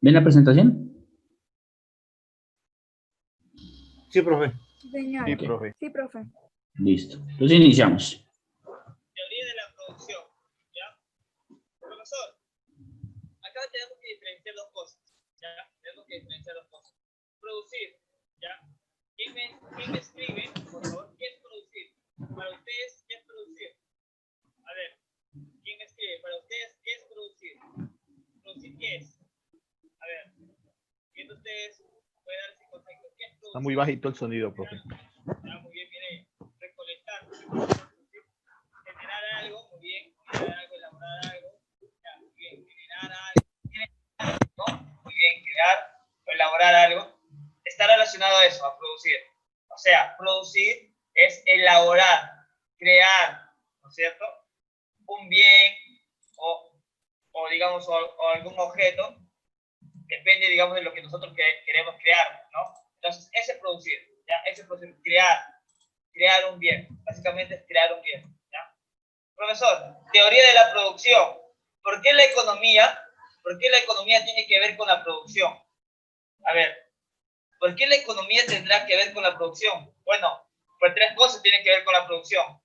¿Ven la presentación? Sí, profe. Señor. Sí, profe. Sí, profe. Listo. Entonces iniciamos. Teoría de la producción, ¿ya? Profesor, acá tenemos que diferenciar dos cosas, ¿ya? Tenemos que diferenciar dos cosas. Producir, ¿ya? ¿Quién me escribe, por favor, qué es producir? Para ustedes, ¿qué es producir? A ver, ¿quién escribe? Para ustedes, ¿qué es producir? ¿Producir qué es? A ver, ¿quién de ustedes puede dar ese concepto? ¿Qué es producir? Está muy bajito el sonido, profe. Ya, muy bien, mire, recolectar, generar algo, muy bien, generar algo, elaborar algo, ya, muy bien, generar algo, ¿no? Muy bien, crear o elaborar algo, está relacionado a eso, a producir. O sea, producir es elaborar, crear, ¿no es cierto? Un bien o digamos, o algún objeto, depende, digamos, de lo que nosotros queremos crear, ¿no? Entonces, ese es producir, ¿ya? Ese es producir, crear un bien, básicamente es crear un bien, ¿ya? Profesor, teoría de la producción. ¿Por qué la economía tiene que ver con la producción? A ver, ¿por qué la economía tendrá que ver con la producción? Bueno, pues tres cosas tienen que ver con la producción.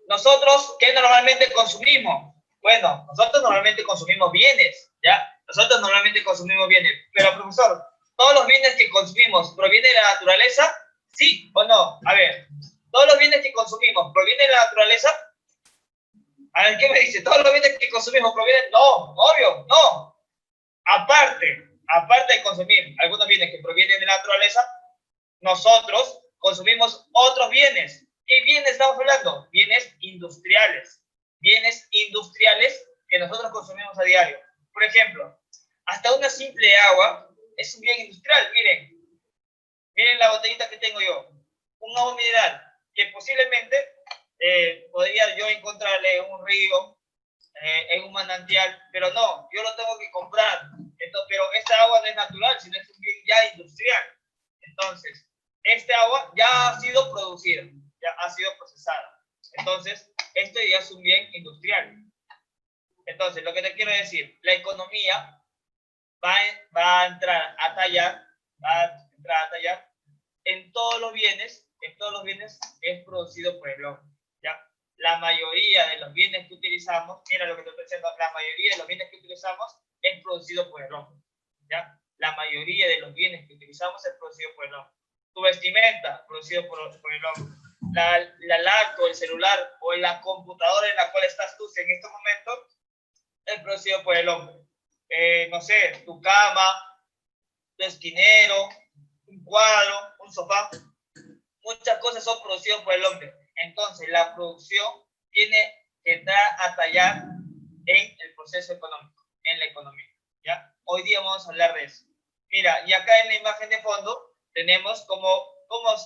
Nosotros, ¿qué normalmente consumimos? Bueno, nosotros normalmente consumimos bienes, ¿ya? Nosotros normalmente consumimos bienes. Pero, profesor, ¿todos los bienes que consumimos provienen de la naturaleza? ¿Sí o no? A ver, ¿todos los bienes que consumimos provienen de la naturaleza? A ver, ¿qué me dice? ¿Todos los bienes que consumimos provienen? No, obvio, no. Aparte de consumir algunos bienes que provienen de la naturaleza, nosotros consumimos otros bienes. ¿Qué bienes estamos hablando? Bienes industriales. Bienes industriales que nosotros consumimos a diario. Por ejemplo, hasta una simple agua es un bien industrial. Miren la botellita que tengo yo. Un agua mineral que posiblemente podría yo encontrarle en un río, en un manantial, pero no, yo lo tengo que comprar. Entonces, pero esta agua no es natural, sino es un bien ya industrial. Entonces, este agua ya ha sido producida, ya ha sido procesada. Entonces, esto ya es un bien industrial. Entonces, lo que te quiero decir, la economía va a entrar a tallar en todos los bienes es producido por el hombre, ¿ya? La mayoría de los bienes que utilizamos, mira lo que te estoy diciendo, la mayoría de los bienes que utilizamos es producido por el hombre, ¿ya? La mayoría de los bienes que utilizamos es producido por el hombre. Tu vestimenta, producido por el hombre. La laptop, el celular o la computadora en la cual estás tú en este momento es producido por el hombre. No sé, tu cama, tu esquinero, un cuadro, un sofá, muchas cosas son producidas por el hombre. Entonces, la producción tiene que entrar a tallar en el proceso económico, en la economía, ¿ya? Hoy día vamos a hablar de eso. Mira, y acá en la imagen de fondo tenemos cómo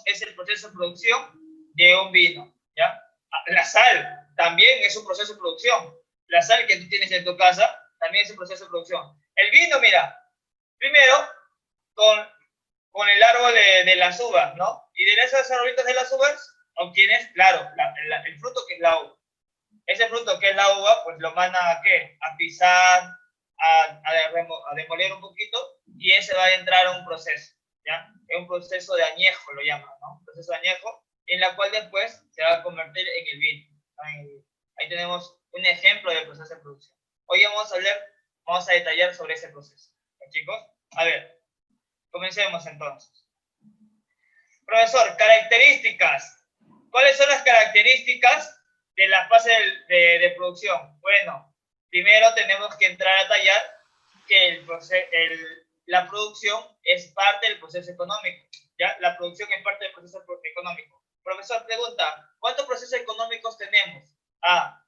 es el proceso de producción de un vino, ¿ya? La sal también es un proceso de producción. La sal que tú tienes en tu casa también es un proceso de producción. El vino, mira, primero con el árbol de las uvas, ¿no? Y de esas arbolitas de las uvas obtienes, claro, el fruto que es la uva. Ese fruto que es la uva, pues lo mandan a ¿qué? A pisar, a demoler un poquito, y ese va a entrar a un proceso, ¿ya? Es un proceso de añejo, lo llaman, ¿no? Un proceso de añejo, en la cual después se va a convertir en el vino. Ahí tenemos un ejemplo del proceso de producción. Hoy vamos a detallar sobre ese proceso. ¿Sí, chicos? A ver, comencemos entonces. Profesor, características. ¿Cuáles son las características de la fase de producción? Bueno, primero tenemos que entrar a tallar que la producción es parte del proceso económico. ¿Ya? La producción es parte del proceso económico. Profesor, pregunta, ¿cuántos procesos económicos tenemos?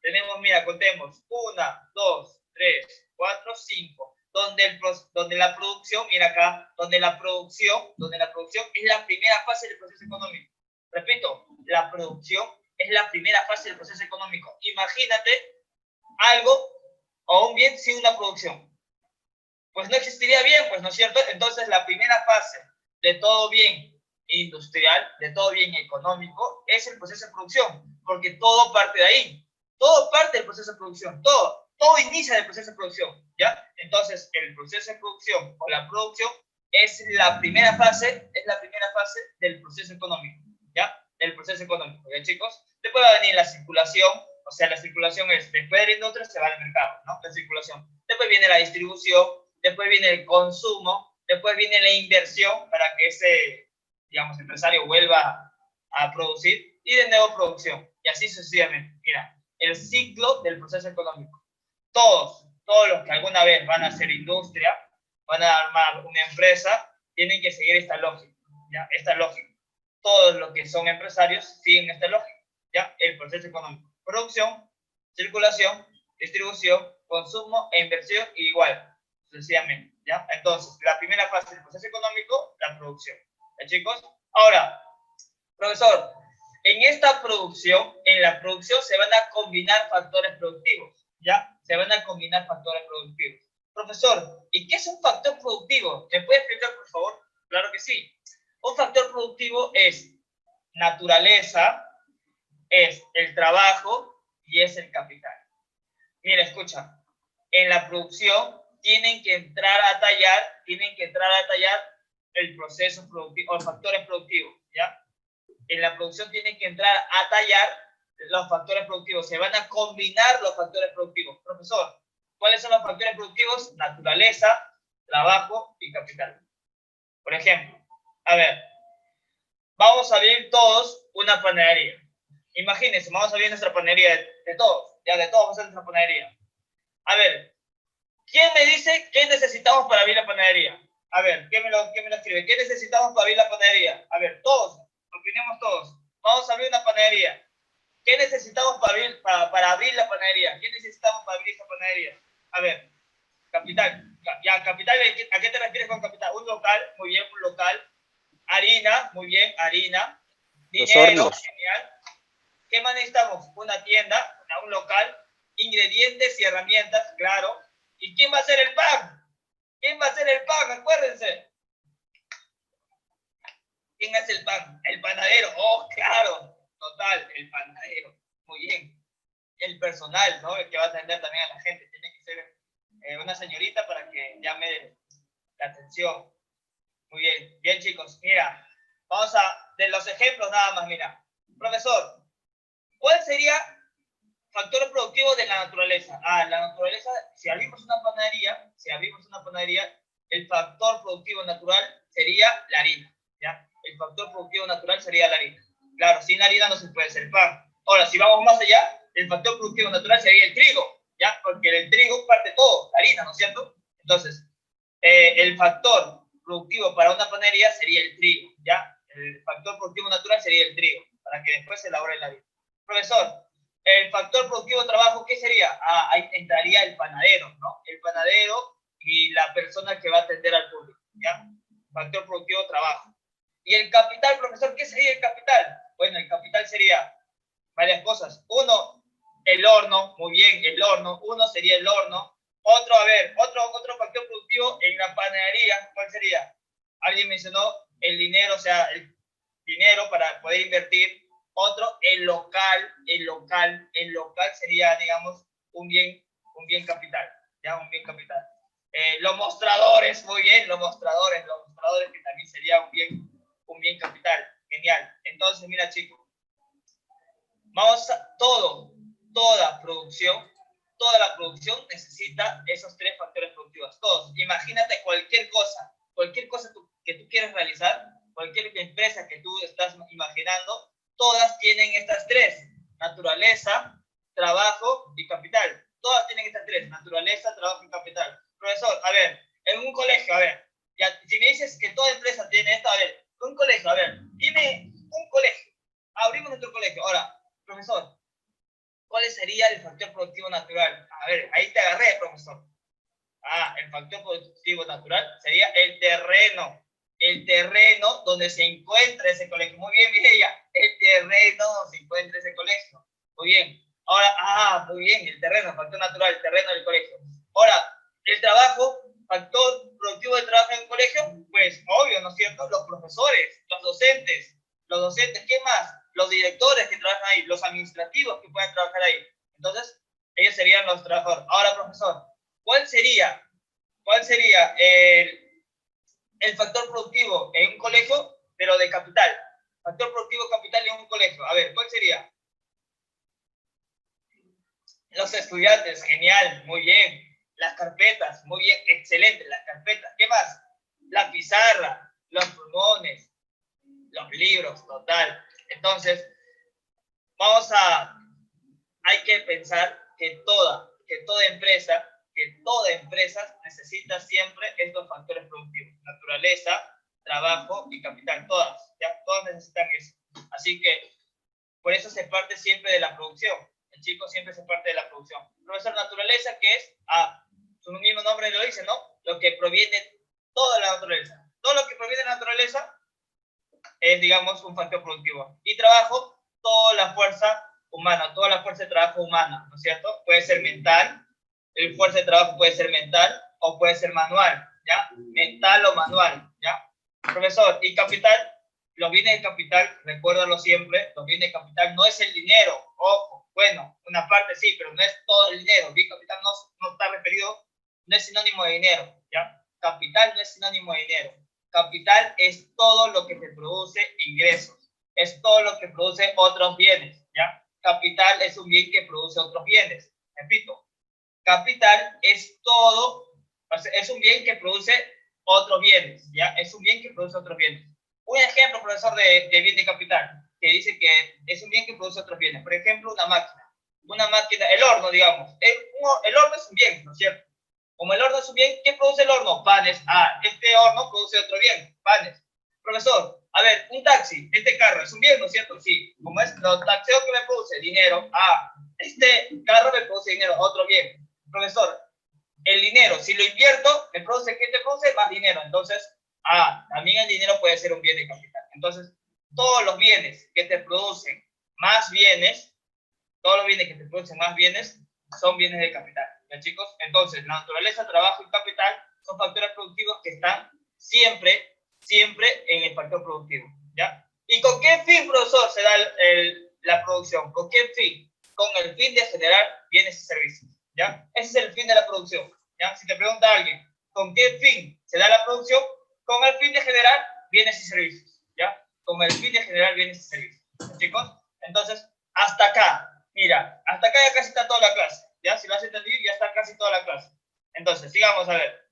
Tenemos, mira, contemos, 1, 2, 3, 4, 5. Donde la producción, mira acá, donde la producción es la primera fase del proceso económico. Repito, la producción es la primera fase del proceso económico. Imagínate algo o un bien sin una producción. Pues no existiría bien, pues, ¿no es cierto? Entonces, la primera fase de todo bien industrial, de todo bien económico, es el proceso de producción, porque todo parte de ahí. Todo parte del proceso de producción, todo. todo inicia del proceso de producción, ¿ya? Entonces, el proceso de producción o la producción es la primera fase del proceso económico, ¿ya? Del proceso económico, ¿ya, chicos? Después va a venir la circulación, o sea, la circulación es, después de la industria se va al mercado, ¿no? La circulación. Después viene la distribución, después viene el consumo, después viene la inversión para que ese, digamos, empresario vuelva a producir, y de nuevo producción, y así sucesivamente. Mira, el ciclo del proceso económico. Todos los que alguna vez van a hacer industria, van a armar una empresa, tienen que seguir esta lógica, ¿ya? Esta lógica. Todos los que son empresarios siguen esta lógica, ¿ya? El proceso económico. Producción, circulación, distribución, consumo e inversión, igual, sucesivamente, ¿ya? Entonces, la primera fase del proceso económico, la producción, ¿ya, chicos? Ahora, profesor, en la producción se van a combinar factores productivos, ¿ya? Se van a combinar factores productivos. Profesor, ¿y qué es un factor productivo? ¿Me puede explicar, por favor? Claro que sí. Un factor productivo es naturaleza, es el trabajo y es el capital. Mira, escucha, en la producción tienen que entrar a tallar el proceso productivo, los factores productivos, ¿ya? En la producción tienen que entrar a tallar los factores productivos, se van a combinar los factores productivos. Profesor, ¿cuáles son los factores productivos? Naturaleza, trabajo y capital. Por ejemplo, a ver, vamos a abrir todos una panadería. Imagínense, vamos a abrir nuestra panadería de todos, ya de todos vamos a hacer nuestra panadería. A ver, ¿quién me dice qué necesitamos para abrir la panadería? A ver, ¿quién me lo escribe? ¿Qué necesitamos para abrir la panadería? A ver, todos, opinemos todos. Vamos a abrir una panadería. ¿Qué necesitamos para abrir la panadería? ¿Qué necesitamos para abrir esa panadería? A ver, capital. Ya, capital, ¿a qué te refieres con capital? Un local, muy bien, un local. Harina, muy bien, harina. Dinero, genial. ¿Qué más necesitamos? Una tienda, un local, ingredientes y herramientas, claro. ¿Y quién va a hacer el pan? ¿Quién va a hacer el pan? Acuérdense. ¿Quién hace el pan? El panadero. Oh, claro. Total, el panadero. Muy bien. El personal, ¿no? El que va a atender también a la gente. Tiene que ser una señorita para que llame la atención. Muy bien. Bien, chicos. Mira, vamos a, de los ejemplos nada más, mira. Profesor, ¿cuál sería factor productivo de la naturaleza? La naturaleza, si abrimos una panadería, el factor productivo natural sería la harina, ¿ya? El factor productivo natural sería la harina. Claro, sin harina no se puede hacer pan. Ahora, si vamos más allá, el factor productivo natural sería el trigo, ¿ya? Porque el trigo parte todo, la harina, ¿no es cierto? Entonces, el factor productivo para una panadería sería el trigo, ¿ya? El factor productivo natural sería el trigo, para que después se elabore la harina. Profesor, el factor productivo trabajo, ¿qué sería? Ahí entraría el panadero, ¿no? El panadero y la persona que va a atender al público, ¿ya? Factor productivo trabajo. ¿Y el capital, profesor? ¿Qué sería el capital? Bueno, el capital sería varias cosas. Uno, el horno, muy bien, el horno. Uno sería el horno. Otro, a ver, otro factor productivo en la panadería, ¿cuál sería? Alguien mencionó el dinero, o sea, el dinero para poder invertir. Otro, el local sería, digamos, un bien capital, ¿ya? Un bien capital. Los mostradores, muy bien, los mostradores que también sería un bien capital, genial. Entonces, mira, chicos, toda la producción necesita esos tres factores productivos, todos. Imagínate cualquier cosa que tú quieras realizar, cualquier empresa que tú estás imaginando, todas tienen estas tres: naturaleza, trabajo y capital. Todas tienen estas tres: naturaleza, trabajo y capital. Profesor, a ver, en un colegio, a ver, ya, si me dices que toda empresa tiene esto, a ver, un colegio, a ver, dime un colegio. Abrimos nuestro colegio. Ahora, profesor, ¿cuál sería el factor productivo natural? A ver, ahí te agarré, profesor. El factor productivo natural sería el terreno. El terreno donde se encuentra ese colegio. Muy bien, Mireia. El terreno donde se encuentra ese colegio. Muy bien. Ahora, muy bien, el terreno, factor natural, el terreno del colegio. Ahora, el trabajo, factor productivo de trabajo en el colegio, pues obvio, ¿no es cierto? Los profesores, los docentes, ¿qué más? Los directores que trabajan ahí, los administrativos que pueden trabajar ahí. Entonces, ellos serían los trabajadores. Ahora, profesor, ¿cuál sería el factor productivo en un colegio, pero de capital? Factor productivo capital en un colegio. A ver, ¿cuál sería? Los estudiantes, genial, muy bien. Las carpetas, muy bien, excelente, las carpetas. ¿Qué más? La pizarra, los plumones, los libros, total. Entonces, hay que pensar que toda empresa necesita siempre estos factores productivos: naturaleza, trabajo y capital. Todas necesitan eso. Así que por eso se parte siempre de la producción. El chico siempre se parte de la producción. Profesor, naturaleza, ¿qué es? Su mismo nombre lo dice, ¿no? Lo que proviene de toda la naturaleza. Todo lo que proviene de la naturaleza es, digamos, un factor productivo. Y trabajo, toda la fuerza humana, toda la fuerza de trabajo humana, ¿no es cierto? Puede ser mental, el fuerza de trabajo puede ser mental o puede ser manual, ¿ya? Mental o manual, ¿ya? Profesor, ¿y capital? Los bienes de capital, recuérdalo siempre, los bienes de capital no es el dinero, ojo, bueno, una parte sí, pero no es todo el dinero. Bien, capital no está referido, no es sinónimo de dinero, ¿ya? Capital no es sinónimo de dinero. Capital es todo lo que te produce ingresos, es todo lo que produce otros bienes, ¿ya? Capital es un bien que produce otros bienes. Repito, capital es un bien que produce otros bienes, ¿ya? Es un bien que produce otros bienes. Un ejemplo, profesor, de bien de capital, que dice que es un bien que produce otros bienes. Por ejemplo, una máquina, el horno, digamos. El horno es un bien, ¿no es cierto? Como el horno es un bien, ¿qué produce el horno? Panes. Este horno produce otro bien, panes. Profesor, a ver, un taxi, este carro, ¿es un bien, no es cierto? Sí. Como es lo taxeo que me produce dinero, este carro me produce dinero, otro bien. Profesor, el dinero, si lo invierto, ¿qué te produce? Más dinero. Entonces, también el dinero puede ser un bien de capital. Entonces, todos los bienes que te producen más bienes, son bienes de capital. ¿Ya, chicos? Entonces, la naturaleza, trabajo y capital son factores productivos que están siempre en el factor productivo, ¿ya? ¿Y con qué fin, profesor, se da la producción? ¿Con qué fin? Con el fin de generar bienes y servicios, ¿ya? Ese es el fin de la producción, ¿ya? Si te pregunta alguien, ¿con qué fin se da la producción? Con el fin de generar bienes y servicios, ¿ya? Con el fin de generar bienes y servicios, ¿ya, chicos? Entonces, hasta acá, mira, hasta acá ya casi está toda la clase, ¿ya? Si lo has entendido, ya está casi toda la clase. Entonces, sigamos a ver.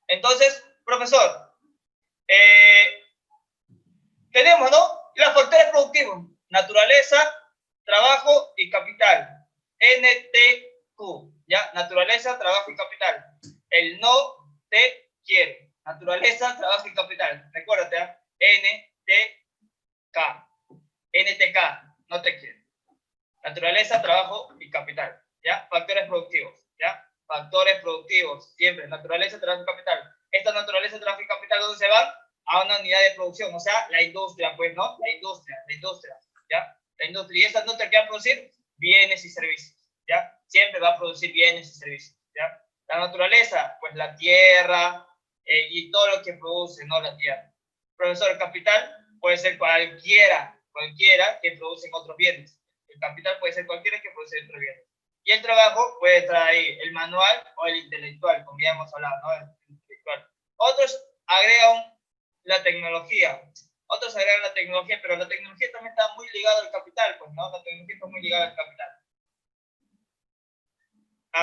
Entonces, profesor, tenemos, ¿no? Los factores productivos: naturaleza, trabajo y capital. NTQ, ¿ya? Naturaleza, trabajo y capital. El no te quiere. Naturaleza, trabajo y capital. Recuérdate, NTK, no te quiere. Naturaleza, trabajo y capital, ¿ya? Factores productivos, ¿ya? Factores productivos, siempre. Naturaleza, trabajo y capital. Esta naturaleza, trabajo y capital, ¿dónde se van? A una unidad de producción, o sea, la industria, pues, ¿no? La industria, ¿ya? La industria. ¿Y esta industria qué va a producir? Bienes y servicios, ¿ya? Siempre va a producir bienes y servicios, ¿ya? La naturaleza, pues la tierra y todo lo que produce, ¿no? La tierra. Profesor, capital puede ser cualquiera que produce otros bienes. El capital puede ser cualquiera que produce otros bienes. Y el trabajo puede estar ahí, el manual o el intelectual, como ya hemos hablado, ¿no? El intelectual. Otros agregan la tecnología, pero la tecnología también está muy ligada al capital, pues, ¿no? La tecnología está muy ligada al capital.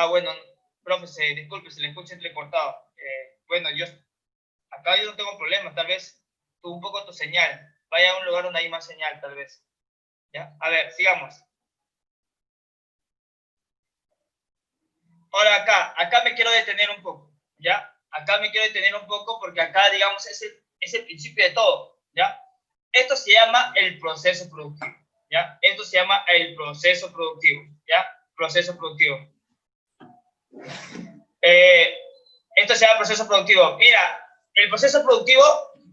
Bueno, profe, disculpe, se le escucha entrecortado. Bueno, acá yo no tengo problema, tal vez un poco tu señal. Vaya a un lugar donde hay más señal, tal vez. ¿Ya? A ver, sigamos. Ahora acá me quiero detener un poco, ¿ya? Acá me quiero detener un poco porque acá, digamos, es el principio de todo, ¿ya? Esto se llama el proceso productivo, ¿ya? Esto se llama el proceso productivo, ¿ya? Proceso productivo. Esto se llama proceso productivo. Mira, el proceso productivo,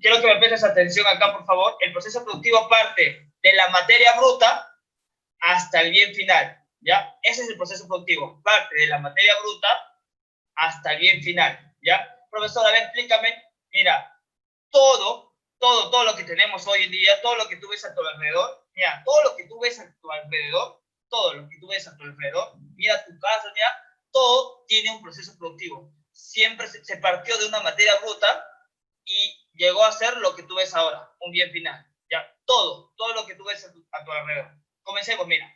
quiero que me prestes atención acá, por favor. El proceso productivo parte de la materia bruta hasta el bien final, ¿ya? Ese es el proceso productivo. Parte de la materia bruta hasta el bien final, ¿ya? Profesor, a ver, explícame. Mira, todo lo que tenemos hoy en día, todo lo que tú ves a tu alrededor, mira, todo lo que tú ves a tu alrededor mira tu casa, mira, todo tiene un proceso productivo. Siempre se partió de una materia bruta y llegó a ser lo que tú ves ahora, un bien final. Ya, todo lo que tú ves a tu alrededor. Comencemos, mira.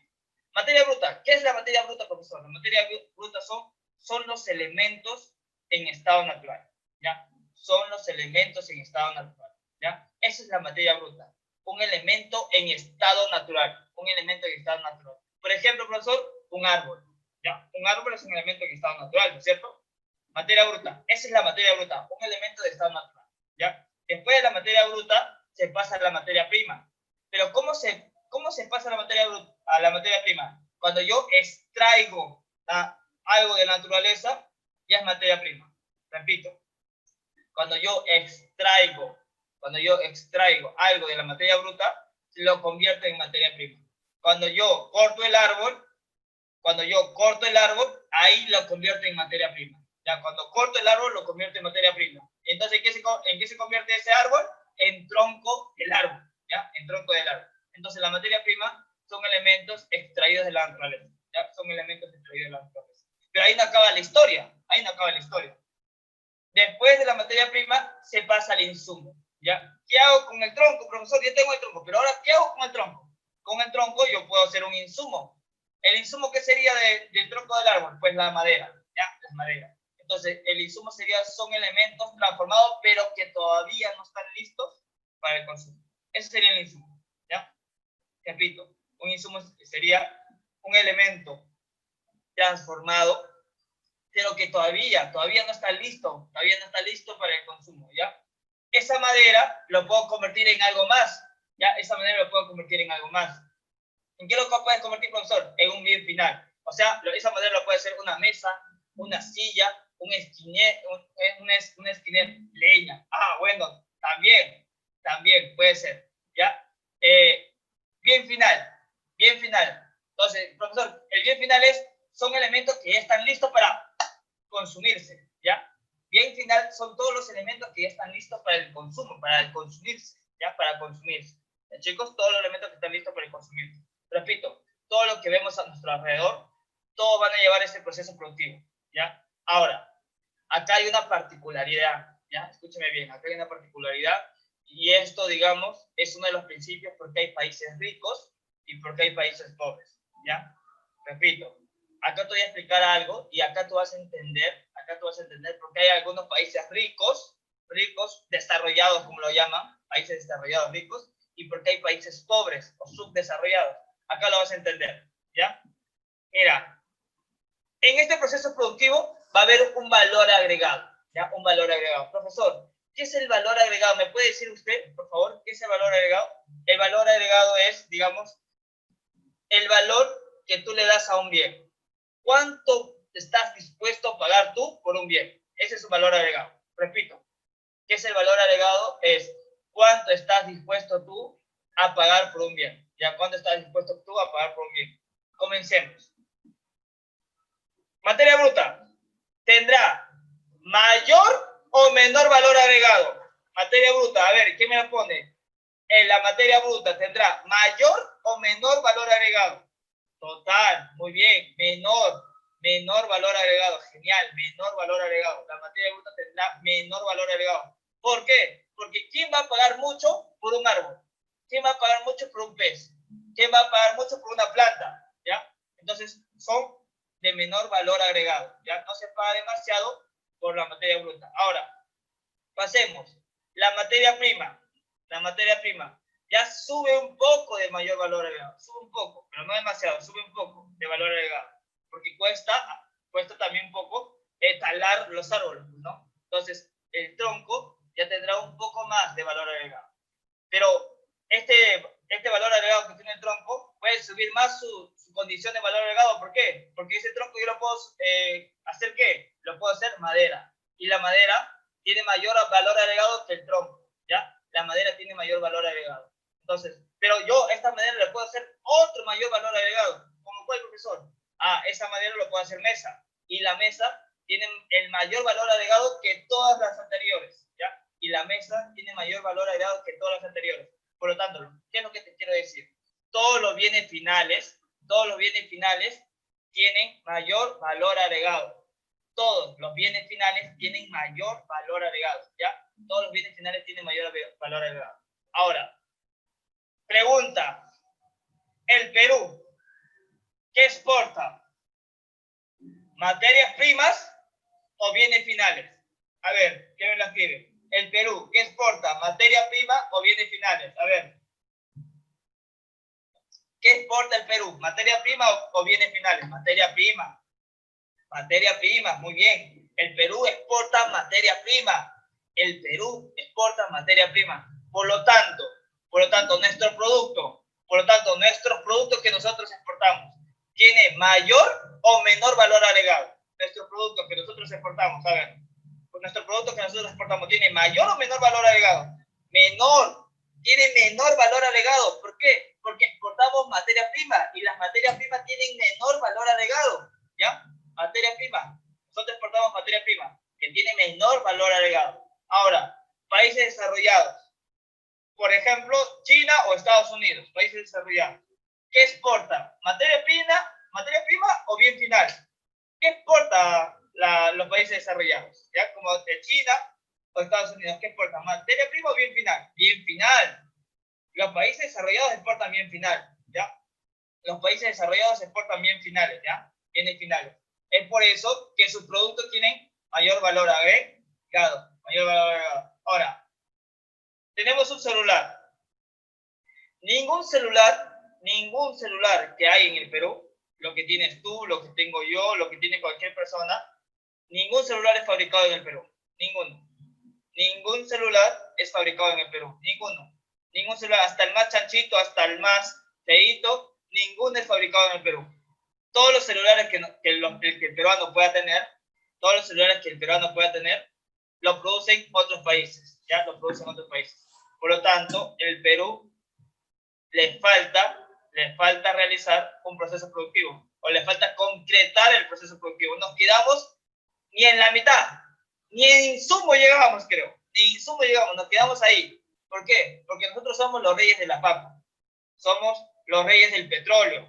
Materia bruta. ¿Qué es la materia bruta, profesor? La materia bruta son los elementos en estado natural. ¿Ya? Son los elementos en estado natural. ¿Ya? Esa es la materia bruta. Un elemento en estado natural. Un elemento en estado natural. Por ejemplo, profesor, un árbol. ¿Ya? Un árbol es un elemento en estado natural, ¿no es cierto? Materia bruta. Esa es la materia bruta. Un elemento de estado natural. ¿Ya? Después de la materia bruta se pasa a la materia prima. Pero ¿cómo se pasa a la materia prima? Cuando yo extraigo algo de la naturaleza, ya es materia prima. Repito, cuando yo extraigo algo de la materia bruta, lo convierto en materia prima. Cuando yo corto el árbol, ahí lo convierto en materia prima. Ya, cuando corto el árbol, lo convierto en materia prima. Entonces, ¿en qué se convierte ese árbol? En tronco del árbol. ¿Ya? En tronco del árbol. Entonces, la materia prima son elementos extraídos de la naturaleza. ¿Ya? Son elementos extraídos de la naturaleza. Pero ahí no acaba la historia. Después de la materia prima, se pasa al insumo. ¿Ya? ¿Qué hago con el tronco, profesor? Yo tengo el tronco, pero ahora, ¿qué hago con el tronco? Con el tronco yo puedo hacer un insumo. ¿El insumo qué sería del tronco del árbol? Pues la madera. ¿Ya? La madera. Entonces, el insumo son elementos transformados, pero que todavía no están listos para el consumo. Ese sería el insumo. ¿Ya? Repito, un insumo sería un elemento transformado, pero que todavía no está listo para el consumo. ¿Ya? Esa madera lo puedo convertir en algo más. ¿Ya? ¿En qué lo puedes convertir, profesor? En un bien final. O sea, esa madera lo puede ser una mesa, una silla, un esquinet, leña. Bueno, también puede ser. ¿Ya? Bien final. Entonces, profesor, el bien final son elementos que ya están listos para consumirse. ¿Ya? Bien final son todos los elementos que ya están listos para el consumo, para el consumirse. ¿Ya? Para consumirse. ¿Ya, chicos? Todos los elementos que están listos para el consumirse. Repito, todo lo que vemos a nuestro alrededor, todos van a llevar ese proceso productivo. ¿Ya? Ahora, acá hay una particularidad, ¿ya? Escúcheme bien, acá hay una particularidad, y esto, digamos, es uno de los principios porque hay países ricos y porque hay países pobres, ¿ya? Repito, acá te voy a explicar algo y acá tú vas a entender porque hay algunos países ricos, desarrollados como lo llaman, países desarrollados ricos, y porque hay países pobres o subdesarrollados. Acá lo vas a entender, ¿ya? Mira, en este proceso productivo va a haber un valor agregado, ¿ya? Un valor agregado. Profesor, ¿qué es el valor agregado? ¿Me puede decir usted, por favor, qué es el valor agregado? El valor agregado es, digamos, el valor que tú le das a un bien. ¿Cuánto estás dispuesto a pagar tú por un bien? Ese es un valor agregado. Repito, ¿qué es el valor agregado? Es cuánto estás dispuesto tú a pagar por un bien. ¿Ya? ¿Cuánto estás dispuesto tú a pagar por un bien? Comencemos. Materia bruta tendrá mayor o menor valor agregado. Materia bruta, a ver, ¿qué me pone? En la materia bruta tendrá mayor o menor valor agregado. Total, muy bien, menor valor agregado, genial, menor valor agregado. La materia bruta tendrá menor valor agregado. ¿Por qué? Porque ¿quién va a pagar mucho por un árbol? ¿Quién va a pagar mucho por un pez? ¿Quién va a pagar mucho por una planta? ¿Ya? Entonces, son de menor valor agregado. Ya no se paga demasiado por la materia bruta. Ahora, pasemos. La materia prima ya sube un poco de mayor valor agregado. Sube un poco, pero no demasiado. Sube un poco de valor agregado. Porque cuesta también un poco talar los árboles, ¿no? Entonces, el tronco ya tendrá un poco más de valor agregado. Pero este valor agregado que tiene el tronco puede subir más su condición de valor agregado. ¿Por qué? Porque ese tronco yo lo puedo hacer ¿qué? Lo puedo hacer madera. Y la madera tiene mayor valor agregado que el tronco. ¿Ya? La madera tiene mayor valor agregado. Entonces, pero yo a esta madera le puedo hacer otro mayor valor agregado. ¿Cómo fue, profesor? Esa madera lo puedo hacer mesa. Y la mesa tiene el mayor valor agregado que todas las anteriores. ¿Ya? Y la mesa tiene mayor valor agregado que todas las anteriores. Por lo tanto, ¿qué es lo que te quiero decir? Todos los bienes finales tienen mayor valor agregado. Todos los bienes finales tienen mayor valor agregado, ¿ya? Todos los bienes finales tienen mayor valor agregado. Ahora, pregunta. El Perú, ¿qué exporta? ¿Materias primas o bienes finales? A ver, ¿qué me lo escribe? El Perú, ¿qué exporta? ¿Materia prima o bienes finales? A ver. ¿Qué exporta el Perú? ¿Materia prima o bienes finales? Materia prima. Materia prima, muy bien. El Perú exporta materia prima. El Perú exporta materia prima. Por lo tanto, nuestros productos que nosotros exportamos, ¿tiene mayor o menor valor agregado? Nuestros productos que nosotros exportamos, a ver. Nuestros productos que nosotros exportamos, ¿tiene mayor o menor valor agregado? Menor. Tiene menor valor agregado. ¿Por qué? Porque exportamos materia prima y las materias primas tienen menor valor agregado. ¿Ya? Materia prima. Nosotros exportamos materia prima que tiene menor valor agregado. Ahora, países desarrollados. Por ejemplo, China o Estados Unidos, países desarrollados. ¿Qué exporta? ¿Materia prima o bien final? ¿Qué exporta los países desarrollados? ¿Ya? Como de China o Estados Unidos, ¿qué exporta? ¿Materia prima o bien final? Bien final. Los países desarrollados exportan bien final, ¿ya? Los países desarrollados exportan bien finales, ¿ya? Bienes finales. Es por eso que sus productos tienen mayor valor agregado. Mayor valor agregado. Ahora, tenemos un celular. Ningún celular que hay en el Perú, lo que tienes tú, lo que tengo yo, lo que tiene cualquier persona, ningún celular es fabricado en el Perú. Ninguno. Ningún celular es fabricado en el Perú. Ninguno. Ningún celular, hasta el más chanchito, hasta el más feíto, ninguno es fabricado en el Perú. Todos los celulares que el peruano pueda tener, los producen otros países. Ya los producen otros países. Por lo tanto, el Perú les falta realizar un proceso productivo, o les falta concretar el proceso productivo. Nos quedamos ni en la mitad, ni en insumo llegamos, creo. Ni en insumo llegamos, nos quedamos ahí. ¿Por qué? Porque nosotros somos los reyes de la papa. Somos los reyes del petróleo,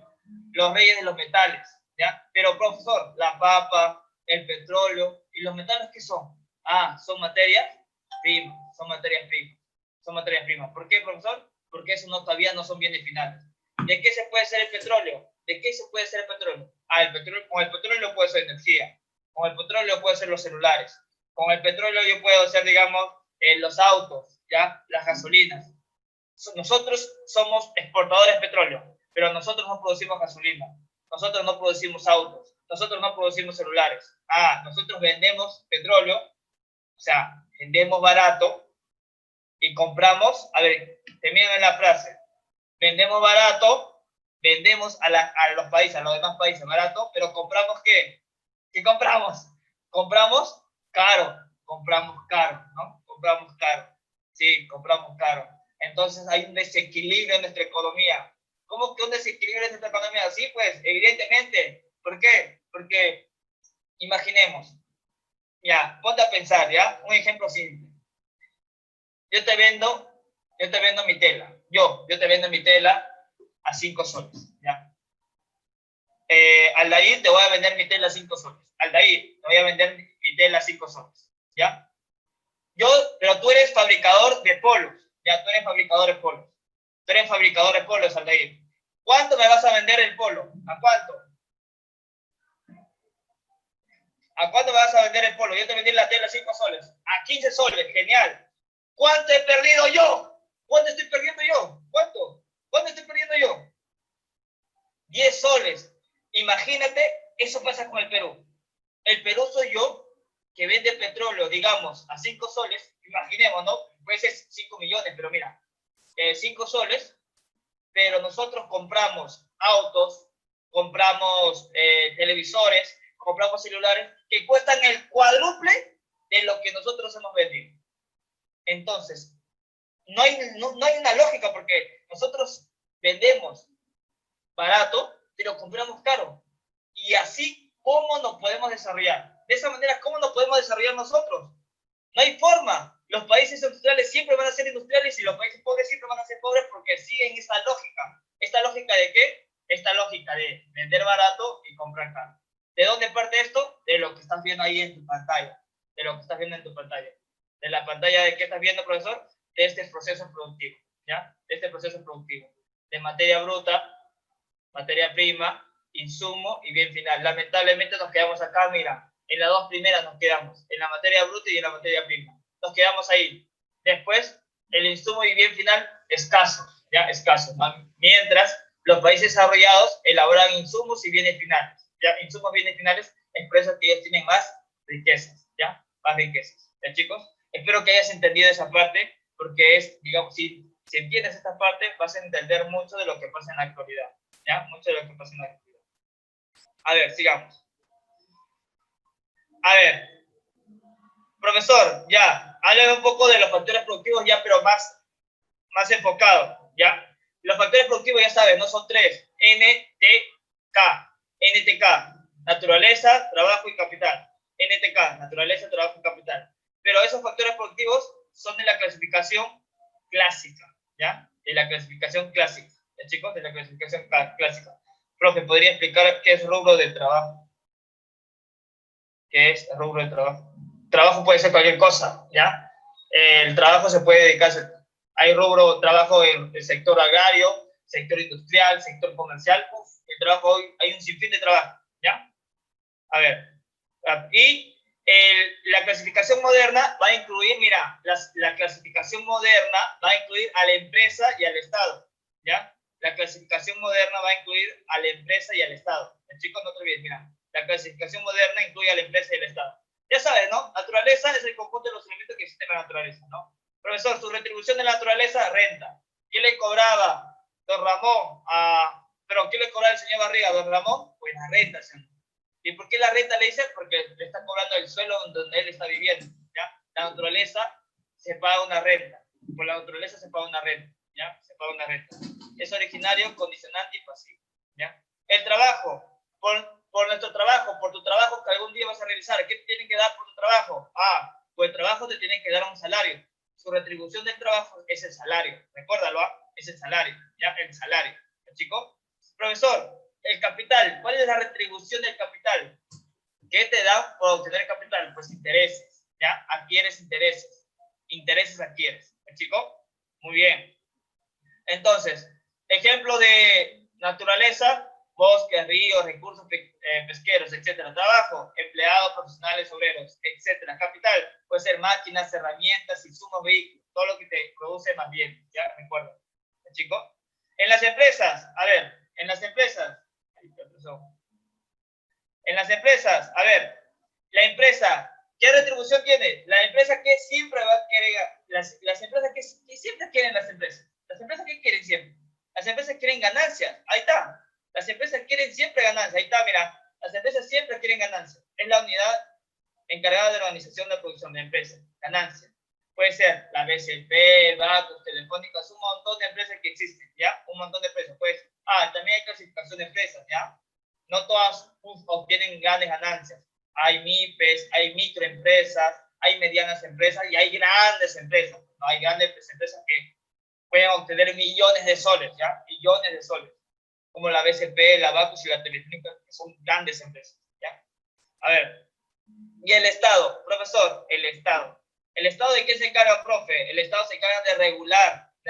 los reyes de los metales, ¿ya? Pero, profesor, la papa, el petróleo y los metales, ¿qué son? Ah, son materias primas, son materias primas. ¿Por qué, profesor? Porque eso todavía no son bienes finales. ¿De qué se puede hacer el petróleo? Ah, con el petróleo puede ser energía, con el petróleo puede ser los celulares, con el petróleo yo puedo hacer, digamos, los autos, ¿ya? Las gasolinas. Nosotros somos exportadores de petróleo, pero nosotros no producimos gasolina, nosotros no producimos autos, nosotros no producimos celulares. Ah, nosotros vendemos petróleo, o sea, vendemos barato y compramos, a ver, termino en la frase, vendemos barato, vendemos a los países, a los demás países barato, pero compramos ¿qué? ¿Qué compramos? Compramos caro, ¿no? Compramos caro, sí, compramos caro. Entonces hay un desequilibrio en nuestra economía. ¿Cómo que un desequilibrio en nuestra economía? Sí, pues, evidentemente. ¿Por qué? Porque, imaginemos, ya, ponte a pensar, ¿ya? Un ejemplo simple. Yo te vendo mi tela. Yo te vendo mi tela a 5 soles, ¿ya? Aldair, te voy a vender mi tela a 5 soles. Aldair, te voy a vender mi tela a 5 soles, ¿ya? Pero tú eres fabricador de polos, ¿ya? Tú eres fabricador de polos, Aldair. ¿Cuánto me vas a vender el polo? ¿A cuánto? ¿A cuánto me vas a vender el polo? Yo te vendí la tela a 5 soles. A 15 soles, genial. ¿Cuánto he perdido yo? ¿Cuánto estoy perdiendo yo? ¿Cuánto estoy perdiendo yo? 10 soles. Imagínate, eso pasa con el Perú. El Perú soy yo que vende petróleo, digamos, a 5 soles. Imaginemos, ¿no? Puede ser 5 millones, pero mira, 5 soles, pero nosotros compramos autos, compramos televisores, compramos celulares que cuestan el cuádruple de lo que nosotros hemos vendido. Entonces, no hay una lógica porque nosotros vendemos barato, pero compramos caro. Y así, ¿cómo nos podemos desarrollar? De esa manera, ¿cómo nos podemos desarrollar nosotros? No hay forma. Los países industriales siempre van a ser industriales y los países pobres siempre van a ser pobres porque siguen esta lógica. ¿Esta lógica de qué? esta lógica de vender barato y comprar caro. ¿De dónde parte esto? De lo que estás viendo ahí en tu pantalla. De lo que estás viendo en tu pantalla. De la pantalla de qué estás viendo, profesor, de este proceso productivo, ¿ya? De este proceso productivo. De materia bruta, materia prima, insumo y bien final. Lamentablemente nos quedamos acá, mira, en las dos primeras nos quedamos, en la materia bruta y en la materia prima. Nos quedamos ahí. Después, el insumo y bien final, escaso, ¿ya? Escaso. Mientras los países desarrollados elaboran insumos y bienes finales, ¿ya? Insumos y bienes finales es por eso que ellos tienen más riquezas, ¿ya? Más riquezas, ¿ya, chicos? Espero que hayas entendido esa parte, porque es, digamos, si entiendes esta parte, vas a entender mucho de lo que pasa en la actualidad, ¿ya? Mucho de lo que pasa en la actualidad. A ver, sigamos. A ver, profesor, ya, háblame un poco de los factores productivos ya, pero más enfocado, ¿ya? Los factores productivos, ya sabes, no son tres. NTK, naturaleza, trabajo y capital. NTK, naturaleza, trabajo y capital. Pero esos factores productivos son de la clasificación clásica, ¿ya? De la clasificación clásica, ¿ya, chicos? De la clasificación clásica. Profe, ¿podría explicar qué es rubro de trabajo? ¿Qué es rubro de trabajo? Trabajo puede ser cualquier cosa, ¿ya? El trabajo se puede dedicarse. Hay rubro trabajo en el sector agrario, sector industrial, sector comercial. El trabajo hoy, hay un sinfín de trabajo, ¿ya? A ver. Y la clasificación moderna va a incluir, mira, la clasificación moderna va a incluir a la empresa y al Estado, ¿ya? La clasificación moderna va a incluir a la empresa y al Estado. Chicos, no te olvides, mira. La clasificación moderna incluye a la empresa y al Estado. Ya sabes, ¿no? Naturaleza es el conjunto de los elementos que existen en la naturaleza, ¿no? Profesor, su retribución de la naturaleza, renta. ¿Quién le cobraba don Ramón pero quién le cobraba el señor Barriga a don Ramón? Pues la renta, señor. ¿Y por qué la renta le dice? Porque le está cobrando el suelo donde él está viviendo, ¿ya? La naturaleza se paga una renta. Por la naturaleza se paga una renta, ¿ya? Se paga una renta. Es originario, condicionante y pasivo, ¿ya? El trabajo. Por nuestro trabajo, por tu trabajo que algún día vas a realizar, ¿qué te tienen que dar por tu trabajo? Por el trabajo te tienen que dar un salario. Su retribución del trabajo es el salario. Recuérdalo, es el salario, ¿ya? El salario, ¿ya, chico? Profesor, el capital. ¿Cuál es la retribución del capital? ¿Qué te da por obtener capital? Pues intereses, ¿ya? Adquieres intereses. Intereses adquieres, ¿ya, chico? Muy bien. Entonces, ejemplo de naturaleza, bosques, ríos, recursos pesqueros, etcétera. Trabajo, empleados, profesionales, obreros, etcétera. Capital, puede ser máquinas, herramientas, insumos, vehículos, todo lo que te produce más bien, ¿ya? Recuerda, ¿ya, chico? En las empresas, a ver, en las empresas, a ver, la empresa, ¿qué retribución tiene? La empresa que siempre va a querer, las empresas que siempre quieren las empresas. Las empresas que quieren siempre. Las empresas quieren ganancias, ahí está. Las empresas quieren siempre ganancias, ahí está, mira. Las empresas siempre quieren ganancias. Es la unidad encargada de la organización de producción de empresas, ganancias. Puede ser la BCP, Bacus, Telefónicas, un montón de empresas que existen, ¿ya? Un montón de empresas. Pues, también hay clasificación de empresas, ¿ya? No todas obtienen grandes ganancias. Hay MIPES, hay microempresas, hay medianas empresas y hay grandes empresas. ¿No? Hay grandes empresas que pueden obtener millones de soles, ¿ya? Millones de soles. Como la BCP, la Bacus y la Telefónica, que son grandes empresas, ¿ya? A ver. Y el Estado, profesor, el Estado. ¿El Estado de qué se encarga, profe? El Estado se encarga de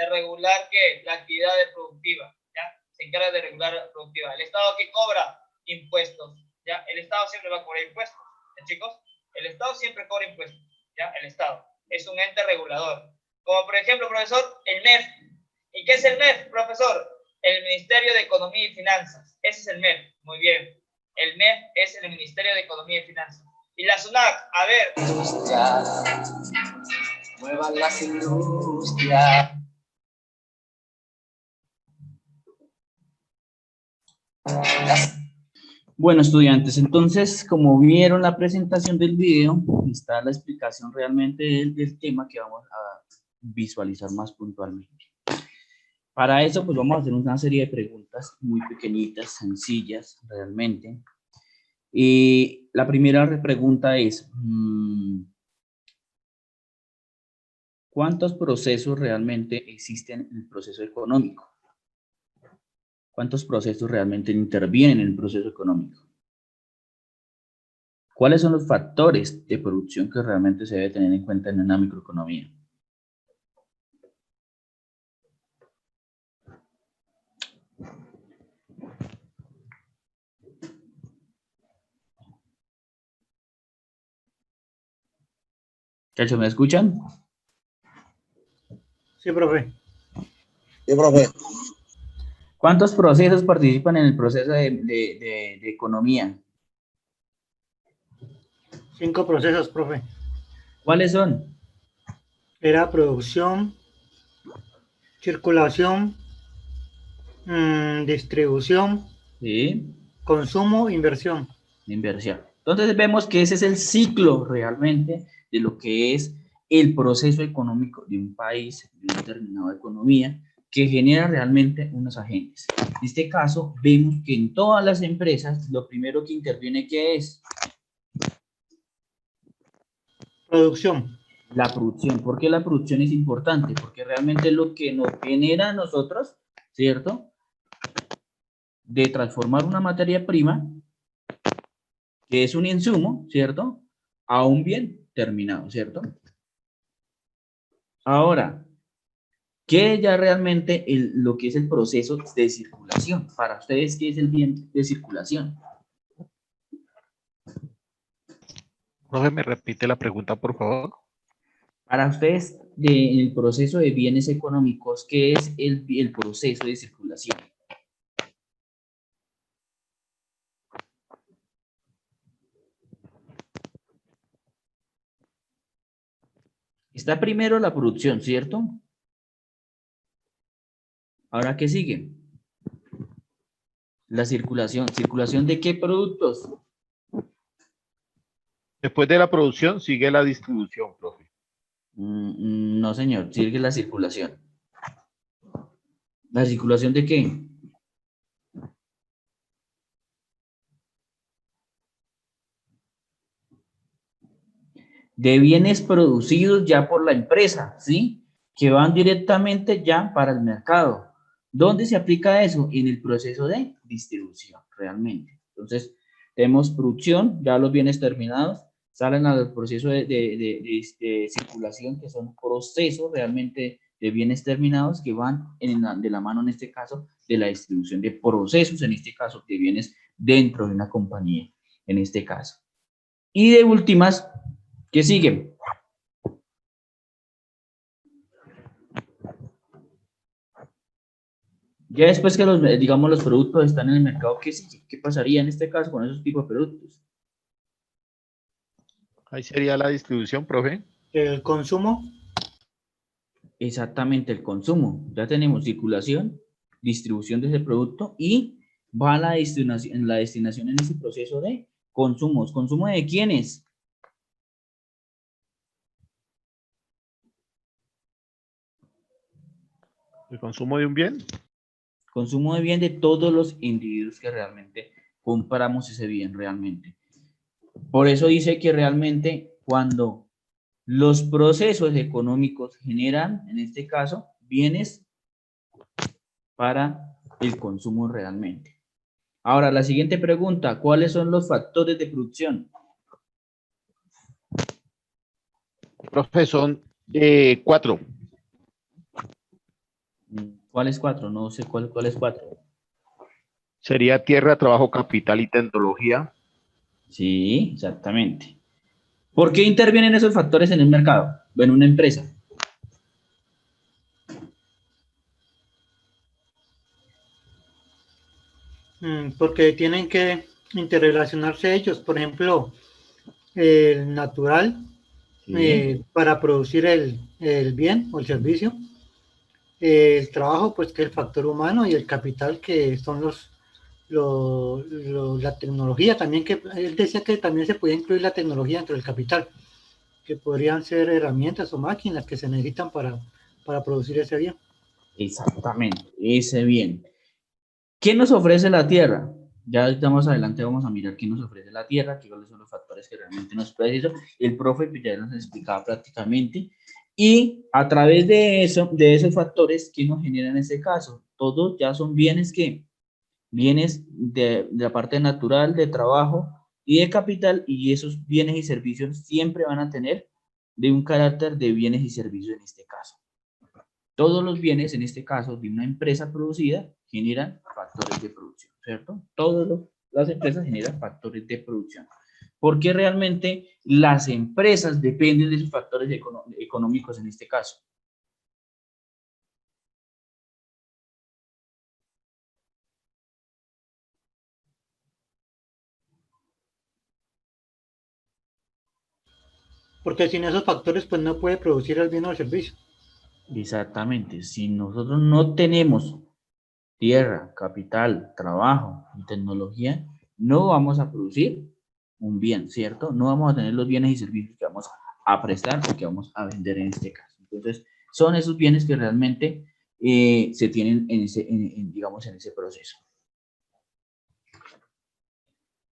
regular ¿qué? La actividad productiva, ¿ya? Se encarga de regular la productiva. ¿El Estado qué cobra? Impuestos, ¿ya? El Estado siempre va a cobrar impuestos, ¿ya, chicos? El Estado siempre cobra impuestos, ¿ya? El Estado es un ente regulador. Como por ejemplo, profesor, el MEF. ¿Y qué es el MEF, profesor? El Ministerio de Economía y Finanzas. Ese es el MEF, muy bien. El MEF es el Ministerio de Economía y Finanzas. Y la SUNAT, a ver. Muevan las industrias. Bueno, estudiantes, entonces, como vieron la presentación del video, está la explicación realmente del tema que vamos a visualizar más puntualmente. Para eso, pues vamos a hacer una serie de preguntas muy pequeñitas, sencillas, realmente. Y la primera pregunta es, ¿cuántos procesos realmente existen en el proceso económico? ¿Cuántos procesos realmente intervienen en el proceso económico? ¿Cuáles son los factores de producción que realmente se debe tener en cuenta en una microeconomía? Muchachos, ¿me escuchan? Sí, profe. Sí, profe. ¿Cuántos procesos participan en el proceso de economía? 5 procesos, profe. ¿Cuáles son? Era producción, circulación, distribución, Sí, consumo, inversión. inversión. Entonces vemos que ese es el ciclo realmente de lo que es el proceso económico de un país, de una determinada economía, que genera realmente unos agentes. En este caso, vemos que en todas las empresas, lo primero que interviene, ¿qué es? Producción. La producción. ¿Por qué la producción es importante? Porque realmente es lo que nos genera a nosotros, ¿cierto? De transformar una materia prima, que es un insumo, ¿cierto? A un bien terminado, ¿cierto? Ahora, ¿qué es ya realmente lo que es el proceso de circulación? Para ustedes, ¿qué es el bien de circulación? Profe, ¿me repite la pregunta, por favor? Para ustedes, el proceso de bienes económicos, ¿qué es el proceso de circulación? Está primero la producción, ¿cierto? Ahora, ¿qué sigue? La circulación. ¿Circulación de qué productos? Después de la producción sigue la distribución, profe. No, señor, sigue la circulación. ¿La circulación de qué? De bienes producidos ya por la empresa, ¿sí? Que van directamente ya para el mercado. ¿Dónde se aplica eso? En el proceso de distribución, realmente. Entonces, tenemos producción, ya los bienes terminados, salen al proceso de circulación, que son procesos realmente de bienes terminados que van de la mano, en este caso, de la distribución de procesos, en este caso, de bienes dentro de una compañía, en este caso. Y de últimas, ¿qué sigue? Ya después que digamos, los productos están en el mercado, ¿qué sigue? ¿Qué pasaría en este caso con esos tipos de productos? Ahí sería la distribución, profe. El consumo. Exactamente, el consumo. Ya tenemos circulación, distribución de ese producto y va a la destinación en ese proceso de consumos. ¿Consumo de quiénes? El consumo de un bien. Consumo de bien de todos los individuos que realmente compramos ese bien realmente. Por eso dice que realmente cuando los procesos económicos generan, en este caso, bienes para el consumo realmente. Ahora, la siguiente pregunta, ¿cuáles son los factores de producción? Profe, son 4. ¿Cuáles 4? No sé cuáles 4. Sería tierra, trabajo, capital y tecnología. Sí, exactamente. ¿Por qué intervienen esos factores en el mercado? En una empresa. Porque tienen que interrelacionarse ellos. Por ejemplo, el natural Sí, para producir el bien o el servicio. El trabajo, pues que es el factor humano y el capital que son la tecnología también, que él decía que también se podía incluir la tecnología dentro del capital, que podrían ser herramientas o máquinas que se necesitan para producir ese bien. exactamente, ese bien. ¿Qué nos ofrece la Tierra? Ya más adelante vamos a mirar qué nos ofrece la Tierra, cuáles son los factores que realmente nos precisan. El profe ya nos explicaba prácticamente. Y a través de eso, de esos factores, ¿qué nos generan en este caso? Todos ya son bienes que bienes de la parte natural, de trabajo y de capital, y esos bienes y servicios siempre van a tener de un carácter de bienes y servicios en este caso. Todos los bienes, en este caso, de una empresa producida, generan factores de producción, ¿cierto? Todas las empresas generan factores de producción. Porque realmente las empresas dependen de sus factores económicos en este caso. Porque sin esos factores, pues no puede producir el bien o el servicio. Exactamente. Si nosotros no tenemos tierra, capital, trabajo y tecnología, no vamos a producir un bien, ¿cierto? No vamos a tener los bienes y servicios que vamos a prestar o que vamos a vender en este caso. Entonces, son esos bienes que realmente se tienen digamos, en ese proceso.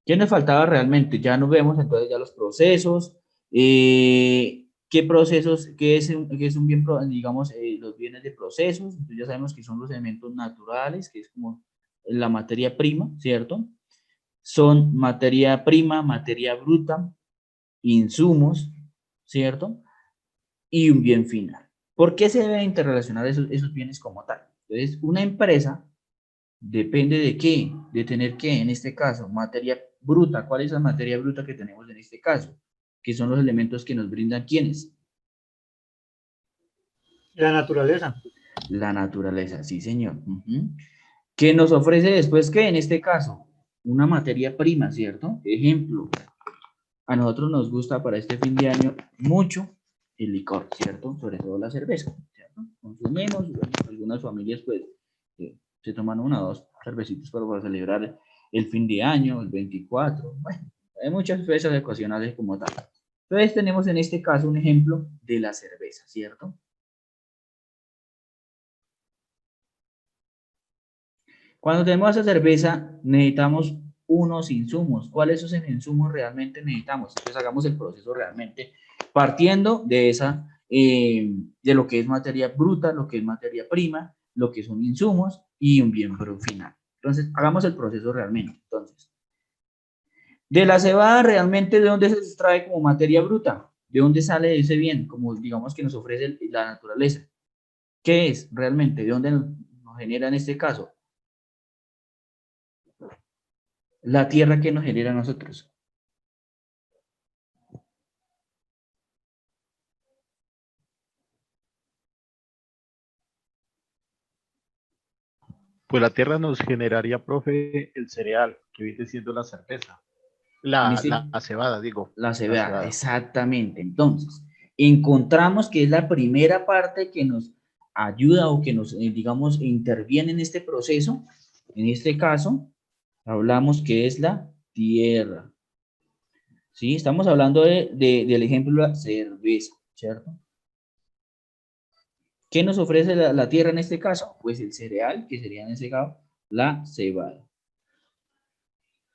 ¿Qué nos faltaba realmente? Ya nos vemos entonces ya los procesos. ¿Qué procesos? ¿Qué es un bien, digamos, los bienes de procesos? Entonces ya sabemos que son los elementos naturales, que es como la materia prima, ¿cierto? Son materia prima, materia bruta, insumos, ¿cierto? Y un bien final. ¿Por qué se deben interrelacionar esos bienes como tal? Entonces, una empresa depende de qué, de tener qué, en este caso, materia bruta. ¿Cuál es la materia bruta que tenemos en este caso? Que son los elementos que nos brindan ¿quiénes? La naturaleza. La naturaleza, sí señor. ¿Qué nos ofrece después qué? En este caso, una materia prima, ¿cierto? Ejemplo, a nosotros nos gusta para este fin de año mucho el licor, ¿cierto? Sobre todo la cerveza, ¿cierto? Consumimos, bueno, algunas familias pues se toman una o dos cervecitas para celebrar el fin de año, el 24, bueno, hay muchas fechas ocasionales como tal. Entonces tenemos en este caso un ejemplo de la cerveza, ¿cierto? Cuando tenemos esa cerveza necesitamos unos insumos. ¿Cuáles son esos insumos realmente necesitamos? Entonces hagamos el proceso realmente partiendo de de lo que es materia bruta, lo que es materia prima, lo que son insumos y un bien final. Entonces hagamos el proceso realmente. Entonces, de la cebada realmente, ¿de dónde se extrae como materia bruta? ¿De dónde sale ese bien? Como digamos que nos ofrece la naturaleza. ¿Qué es realmente? ¿De dónde nos genera en este caso? La tierra que nos genera a nosotros. Pues la tierra nos generaría, profe, el cereal, que viene siendo la cerveza. La cebada, digo. La cebada, exactamente. Entonces, encontramos que es la primera parte que nos ayuda o que nos, digamos, interviene en este proceso. En este caso, hablamos que es la tierra. ¿Sí? Estamos hablando del ejemplo de la cerveza, ¿cierto? ¿Qué nos ofrece la tierra en este caso? Pues el cereal, que sería en ese caso la cebada.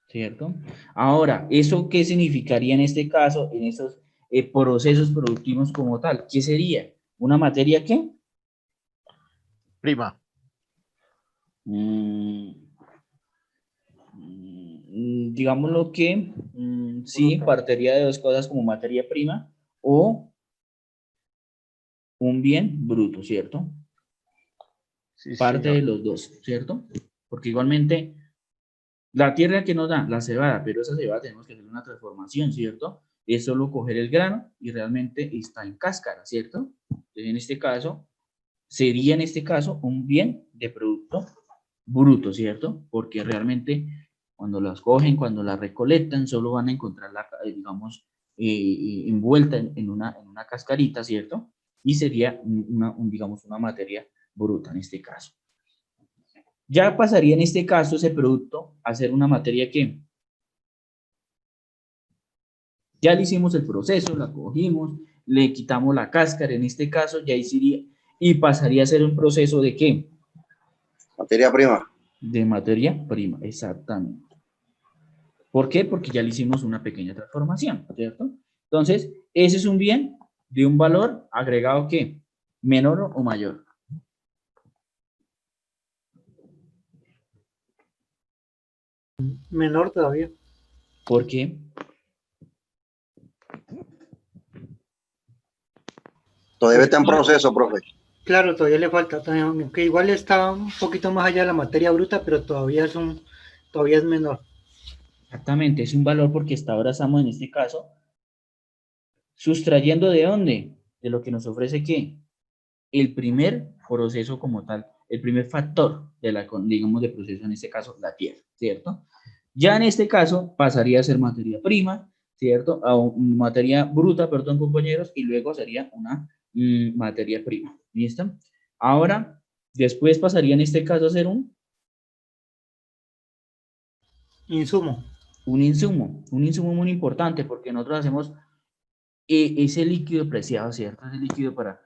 ¿Cierto? Ahora, ¿eso qué significaría en este caso, en esos procesos productivos como tal? ¿Qué sería? ¿Una materia qué? Prima. Digámoslo que sí, partiría de dos cosas como materia prima o un bien bruto, ¿cierto? Sí, Parte señor. de los dos, ¿cierto? Porque igualmente la tierra que nos da la cebada, pero esa cebada tenemos que hacer una transformación, ¿cierto? Es solo coger el grano y realmente está en cáscara, ¿cierto? Entonces, en este caso, sería en este caso un bien de producto bruto, ¿cierto? Porque realmente cuando las cogen, cuando las recolectan, solo van a encontrarla, digamos, envuelta en una cascarita, ¿cierto? Y sería digamos, una materia bruta en este caso. Ya pasaría en este caso ese producto a ser una materia que ya le hicimos el proceso, la cogimos, le quitamos la cáscara, en este caso ya iría y pasaría a ser un proceso de ¿qué? Materia prima. De materia prima, exactamente. ¿Por qué? Porque ya le hicimos una pequeña transformación, ¿cierto? Entonces, ese es un bien de un valor agregado ¿qué? Menor o mayor. Menor todavía. ¿Por qué? Todavía está en proceso, profe. Claro, todavía le falta, aunque igual está un poquito más allá de la materia bruta, pero todavía es menor. Exactamente, es un valor porque hasta ahora estamos en este caso sustrayendo ¿de dónde? De lo que nos ofrece ¿qué? El primer proceso como tal, el primer factor de digamos, de proceso, en este caso, la tierra, ¿cierto? Ya en este caso pasaría a ser materia prima, ¿cierto? Materia bruta, perdón, compañeros, y luego sería una materia prima, ¿listo? Ahora, después pasaría en este caso a ser un Insumo. un insumo muy importante porque nosotros hacemos ese líquido preciado, ¿cierto? Ese líquido para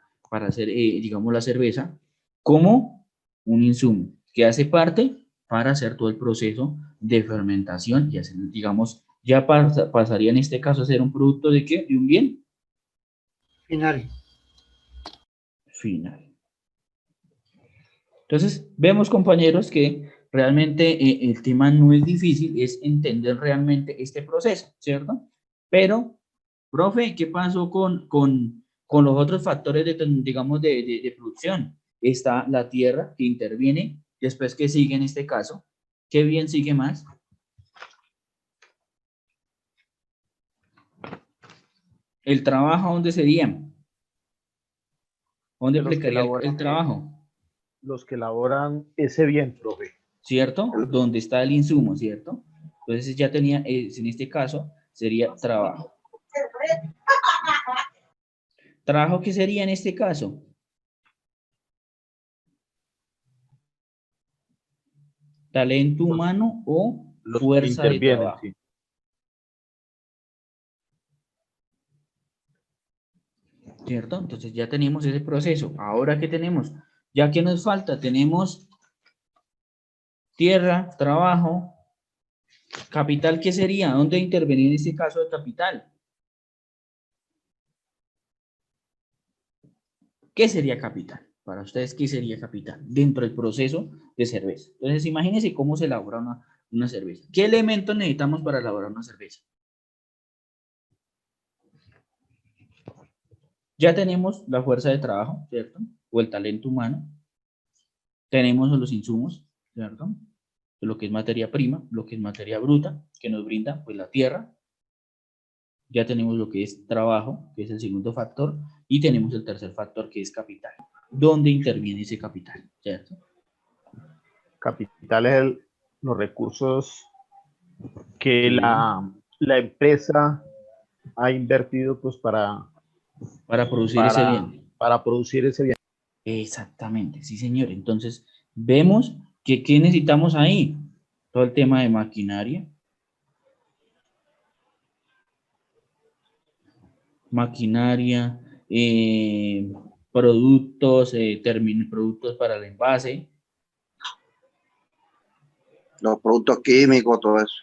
hacer, digamos, la cerveza, como un insumo que hace parte para hacer todo el proceso de fermentación y hacer, digamos, ya pasaría en este caso a ser un producto de ¿qué? De un bien Final. final. Entonces, vemos, compañeros, que realmente el tema no es difícil, es entender realmente este proceso, ¿cierto? Pero, profe, ¿qué pasó con los otros factores, digamos, de producción? Está la tierra que interviene, después que sigue en este caso. ¿Qué bien sigue más? El trabajo, ¿dónde sería? ¿Dónde De los que aplicaría el elaboran, trabajo? los que elaboran ese bien, profe. ¿Cierto? Donde está el insumo, ¿cierto? Entonces ya tenía, en este caso, sería trabajo. ¿Trabajo qué sería en este caso? Talento humano o Los que fuerza de intervienen, trabajo. sí. ¿Cierto? Entonces ya tenemos ese proceso. Ahora, ¿qué tenemos? Ya que nos falta, tenemos tierra, trabajo, capital, ¿qué sería? ¿Dónde intervenir en este caso de capital? ¿Qué sería capital? Para ustedes, ¿qué sería capital? Dentro del proceso de cerveza. Entonces, imagínense cómo se elabora una cerveza. ¿Qué elementos necesitamos para elaborar una cerveza? Ya tenemos la fuerza de trabajo, ¿cierto? O el talento humano. Tenemos los insumos, ¿cierto? Lo que es materia prima, lo que es materia bruta, que nos brinda pues la tierra. Ya tenemos lo que es trabajo, que es el segundo factor, y tenemos el tercer factor, que es capital. ¿Dónde interviene ese capital? ¿Cierto? Capital es los recursos que Sí. la empresa ha invertido pues Para producir ese bien. para producir ese bien. Exactamente, sí, señor. Entonces, vemos que ¿qué necesitamos ahí? Todo el tema de maquinaria. Maquinaria, productos, productos para el envase, Los productos químicos, todo eso.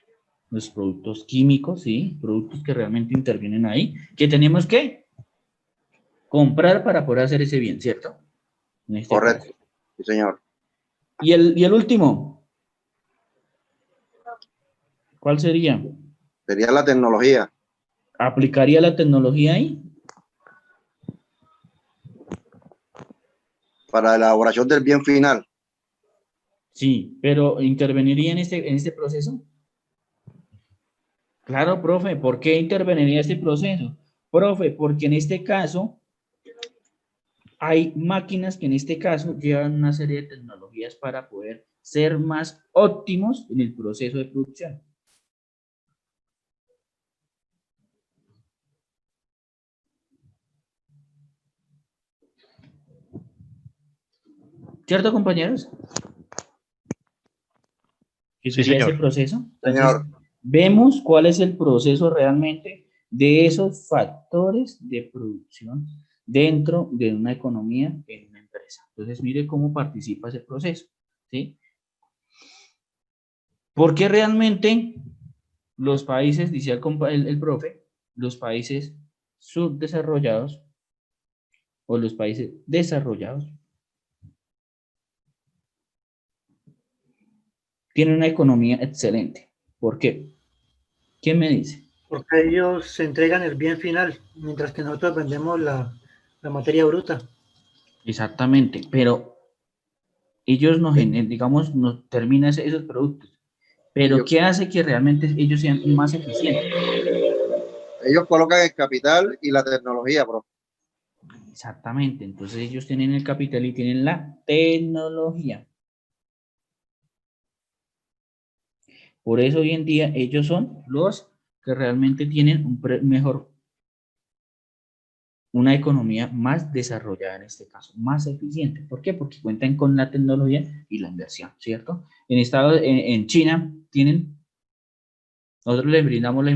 los productos químicos, ¿sí? Productos que realmente intervienen ahí, que tenemos que comprar para poder hacer ese bien, ¿cierto? En este caso. Correcto. Sí, señor. Y el último, ¿cuál sería? Sería la tecnología. ¿Aplicaría la tecnología ahí? Para la elaboración del bien final. Sí, pero ¿interveniría en este proceso? Claro, profe, ¿por qué interveniría este proceso? Profe, porque en este caso hay máquinas que en este caso llevan una serie de tecnologías para poder ser más óptimos en el proceso de producción. ¿Cierto, compañeros? Que Sí, sería ese señor. proceso. Entonces, Señor. vemos cuál es el proceso realmente de esos factores de producción dentro de una economía en una empresa. Entonces, mire cómo participa ese proceso, ¿sí? Porque realmente los países, dice el profe, los países subdesarrollados o los países desarrollados tienen una economía excelente. ¿Por qué? ¿Quién me dice? Porque ellos se entregan el bien final, mientras que nosotros vendemos la materia bruta. Exactamente, pero ellos nos generan, digamos, nos terminan esos productos. Pero Ellos- ¿qué hace que realmente ellos sean más eficientes? Ellos colocan el capital y la tecnología, profe. Exactamente, entonces ellos tienen el capital y tienen la tecnología. Por eso hoy en día ellos son los que realmente tienen una economía más desarrollada en este caso, más eficiente. ¿Por qué? Porque cuentan con la tecnología y la inversión, ¿cierto? En China nosotros les brindamos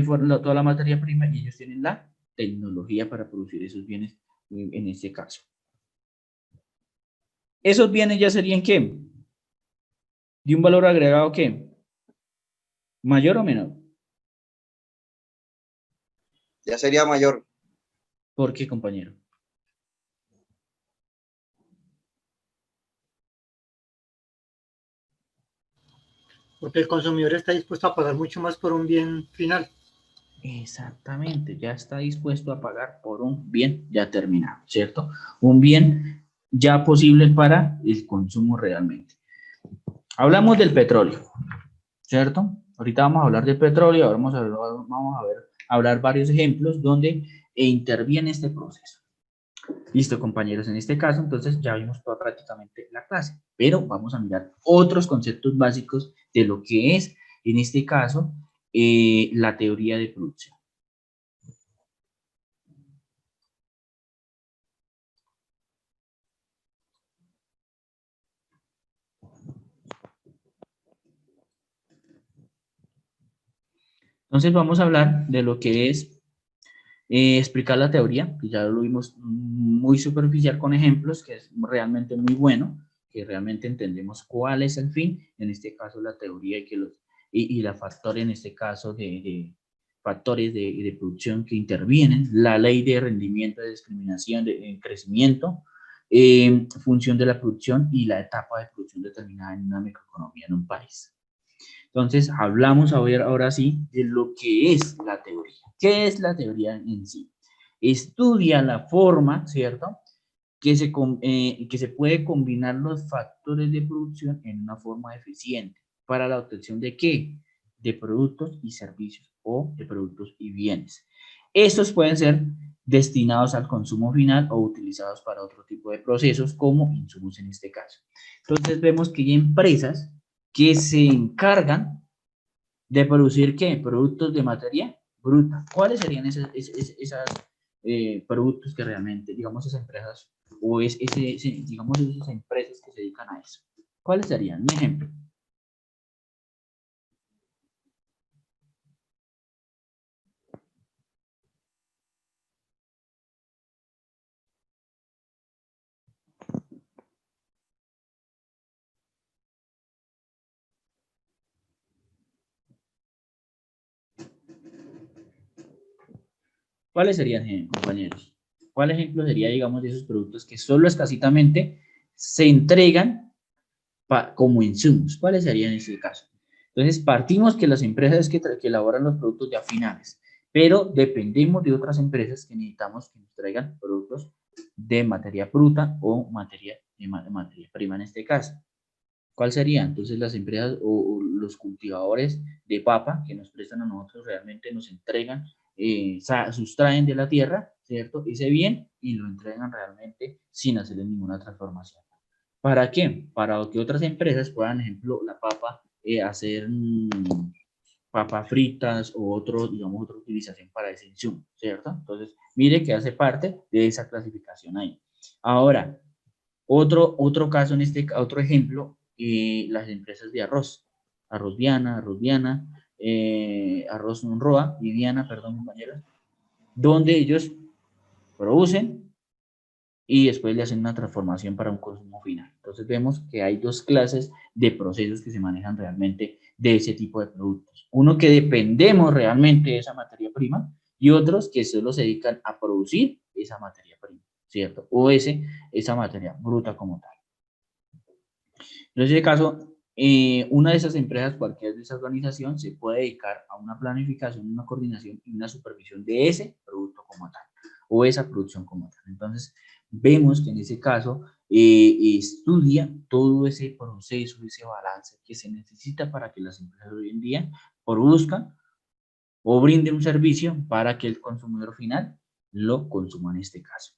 toda la materia prima y ellos tienen la tecnología para producir esos bienes en este caso. ¿Esos bienes ya serían qué? ¿De un valor agregado qué? ¿Mayor o menor? Ya sería mayor. ¿Por qué, compañero? Porque el consumidor está dispuesto a pagar mucho más por un bien final. Exactamente, ya está dispuesto a pagar por un bien ya terminado, ¿cierto? Un bien ya posible para el consumo realmente. Hablamos del petróleo, ¿cierto? Ahorita vamos a hablar del petróleo, ahora vamos a hablar varios ejemplos donde interviene este proceso. Listo, compañeros, en este caso, entonces ya vimos toda prácticamente la clase, pero vamos a mirar otros conceptos básicos de lo que es, en este caso, la teoría de producción. Entonces vamos a hablar de lo que es explicar la teoría, que ya lo vimos muy superficial con ejemplos, que es realmente muy bueno, que realmente entendemos cuál es el fin, en este caso la teoría y la factor en este caso de factores de producción que intervienen, la ley de rendimiento, de discriminación, de crecimiento, función de la producción y la etapa de producción determinada en una microeconomía en un país. Entonces, hablamos ahora sí de lo que es la teoría. ¿Qué es la teoría en sí? Estudia la forma, ¿cierto? Que se puede combinar los factores de producción en una forma eficiente para la obtención de ¿qué? De productos y servicios o de productos y bienes. Estos pueden ser destinados al consumo final o utilizados para otro tipo de procesos como insumos en este caso. Entonces vemos que hay empresas que se encargan de producir ¿qué? Productos de materia bruta. ¿Cuáles serían esos productos que realmente, digamos, esas empresas o digamos, esas empresas que se dedican a eso? ¿Cuáles serían? Un ejemplo. ¿Cuáles serían, compañeros? ¿Cuál ejemplo sería, digamos, de esos productos que solo escasitamente se entregan como insumos? ¿Cuáles serían en ese caso? Entonces, partimos que las empresas que elaboran los productos ya finales, pero dependemos de otras empresas que necesitamos que nos traigan productos de materia bruta o materia prima en este caso. ¿Cuál sería? Entonces, las empresas o los cultivadores de papa que nos prestan a nosotros realmente nos entregan, sustraen de la tierra, ¿cierto? Ese bien y lo entregan realmente sin hacerle ninguna transformación. ¿Para qué? Para que otras empresas puedan, ejemplo, la papa, hacer papas fritas o digamos, otra utilización para ese insumo, ¿cierto? Entonces, mire que hace parte de esa clasificación ahí. Ahora, otro caso, otro ejemplo, las empresas de arroz. Arroz Diana, Arroz Monroa y Diana, perdón, compañeros, donde ellos producen y después le hacen una transformación para un consumo final. Entonces vemos que hay dos clases de procesos que se manejan realmente de ese tipo de productos. Uno que dependemos realmente de esa materia prima y otros que solo se dedican a producir esa materia prima, ¿cierto? O esa materia bruta como tal. En ese caso, una de esas empresas, cualquier de esa organización, se puede dedicar a una planificación, una coordinación y una supervisión de ese producto como tal, o esa producción como tal. Entonces, vemos que en ese caso estudia todo ese proceso, ese balance que se necesita para que las empresas hoy en día produzcan o brinden un servicio para que el consumidor final lo consuma en este caso.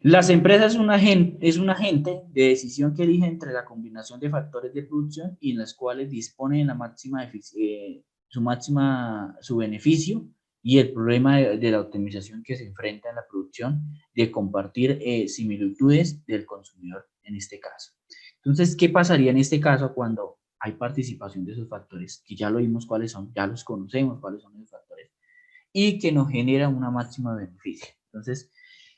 Las empresas es un agente de decisión que elige entre la combinación de factores de producción y en las cuales dispone de la máxima su beneficio y el problema de la optimización que se enfrenta en la producción de compartir similitudes del consumidor en este caso. Entonces, ¿qué pasaría en este caso cuando hay participación de esos factores? Que ya lo vimos cuáles son, ya los conocemos cuáles son esos factores y que nos genera una máxima beneficio. Entonces,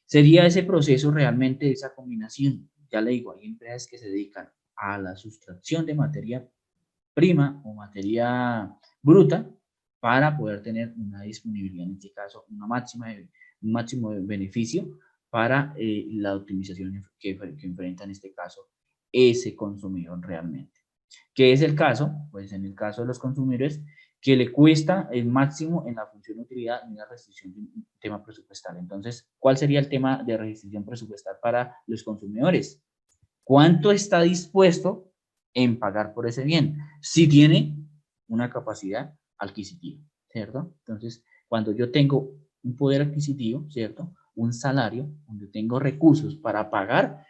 sería ese proceso realmente, esa combinación. Ya le digo, hay empresas que se dedican a la sustracción de materia prima o materia bruta para poder tener una disponibilidad, en este caso, un máximo beneficio para la optimización que enfrenta en este caso ese consumidor realmente. ¿Qué es el caso? Pues en el caso de los consumidores, que le cuesta el máximo en la función de utilidad en la restricción de un tema presupuestal. Entonces, ¿cuál sería el tema de restricción presupuestal para los consumidores? ¿Cuánto está dispuesto en pagar por ese bien? Si tiene una capacidad adquisitiva, ¿cierto? Entonces, cuando yo tengo un poder adquisitivo, ¿cierto? Un salario, donde tengo recursos para pagar,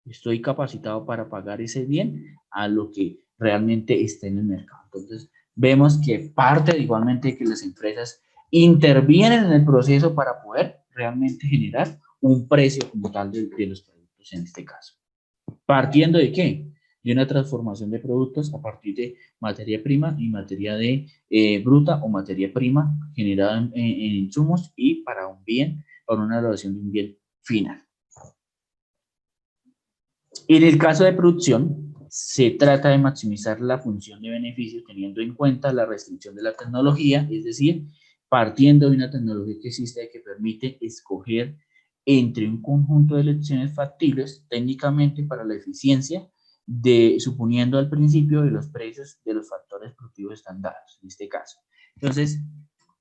estoy capacitado para pagar ese bien a lo que realmente está en el mercado. Entonces, vemos que parte igualmente de que las empresas intervienen en el proceso para poder realmente generar un precio como tal de los productos en este caso. ¿Partiendo de qué? De una transformación de productos a partir de materia prima y materia de bruta o materia prima generada en insumos y para un bien, para una elaboración de un bien final. En el caso de producción, se trata de maximizar la función de beneficio teniendo en cuenta la restricción de la tecnología, es decir, partiendo de una tecnología que existe que permite escoger entre un conjunto de elecciones factibles técnicamente para la eficiencia, suponiendo al principio de los precios de los factores productivos estándares, en este caso. Entonces,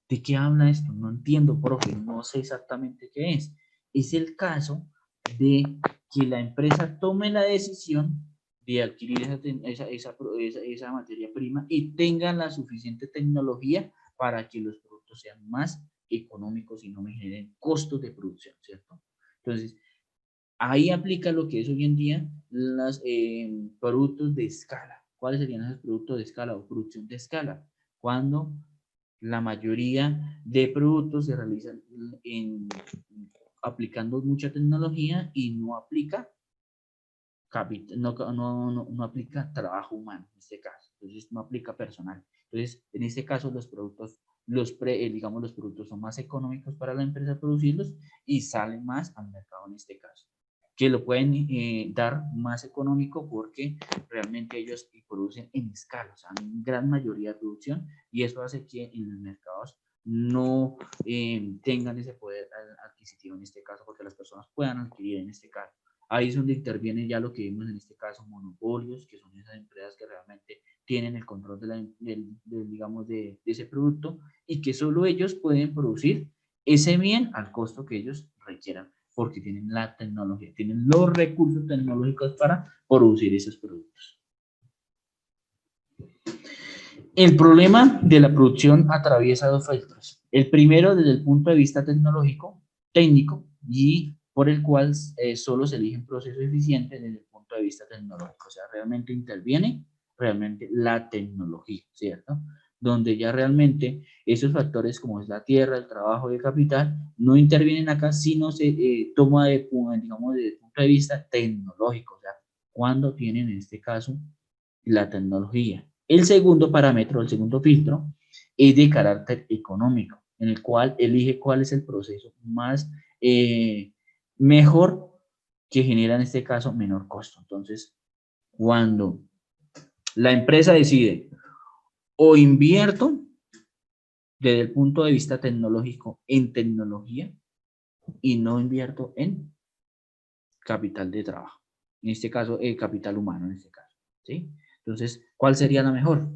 ¿de qué habla esto? No entiendo, profe, no sé exactamente qué es. Es el caso de que la empresa tome la decisión de adquirir esa materia prima y tenga la suficiente tecnología para que los productos sean más económicos y no me generen costos de producción, ¿cierto? Entonces, ahí aplica lo que es hoy en día los productos de escala. ¿Cuáles serían esos productos de escala o producción de escala? Cuando la mayoría de productos se realizan aplicando mucha tecnología y no aplica no aplica trabajo humano en este caso, entonces no aplica personal. Entonces, en este caso los productos, digamos los productos son más económicos para la empresa producirlos y salen más al mercado en este caso, que lo pueden dar más económico porque realmente ellos producen en escala, o sea, en gran mayoría de producción y eso hace que en los mercados no tengan ese poder adquisitivo en este caso porque las personas puedan adquirir en este caso. Ahí es donde interviene ya lo que vimos en este caso, monopolios, que son esas empresas que realmente tienen el control digamos, de ese producto y que solo ellos pueden producir ese bien al costo que ellos requieran, porque tienen la tecnología, tienen los recursos tecnológicos para producir esos productos. El problema de la producción atraviesa dos filtros. El primero desde el punto de vista técnico, y por el cual solo se elige un proceso eficiente desde el punto de vista tecnológico. O sea, realmente interviene realmente la tecnología, ¿cierto? Donde ya realmente esos factores como es la tierra, el trabajo y el capital, no intervienen acá, sino se toma digamos, desde el punto de vista tecnológico. O sea, cuando tienen en este caso la tecnología. El segundo parámetro, el segundo filtro, es de carácter económico, en el cual elige cuál es el proceso más mejor que genera en este caso menor costo. Entonces, cuando la empresa decide o invierto desde el punto de vista tecnológico en tecnología y no invierto en capital de trabajo. en este caso, capital humano, en este caso, ¿sí? Entonces, ¿cuál sería la mejor?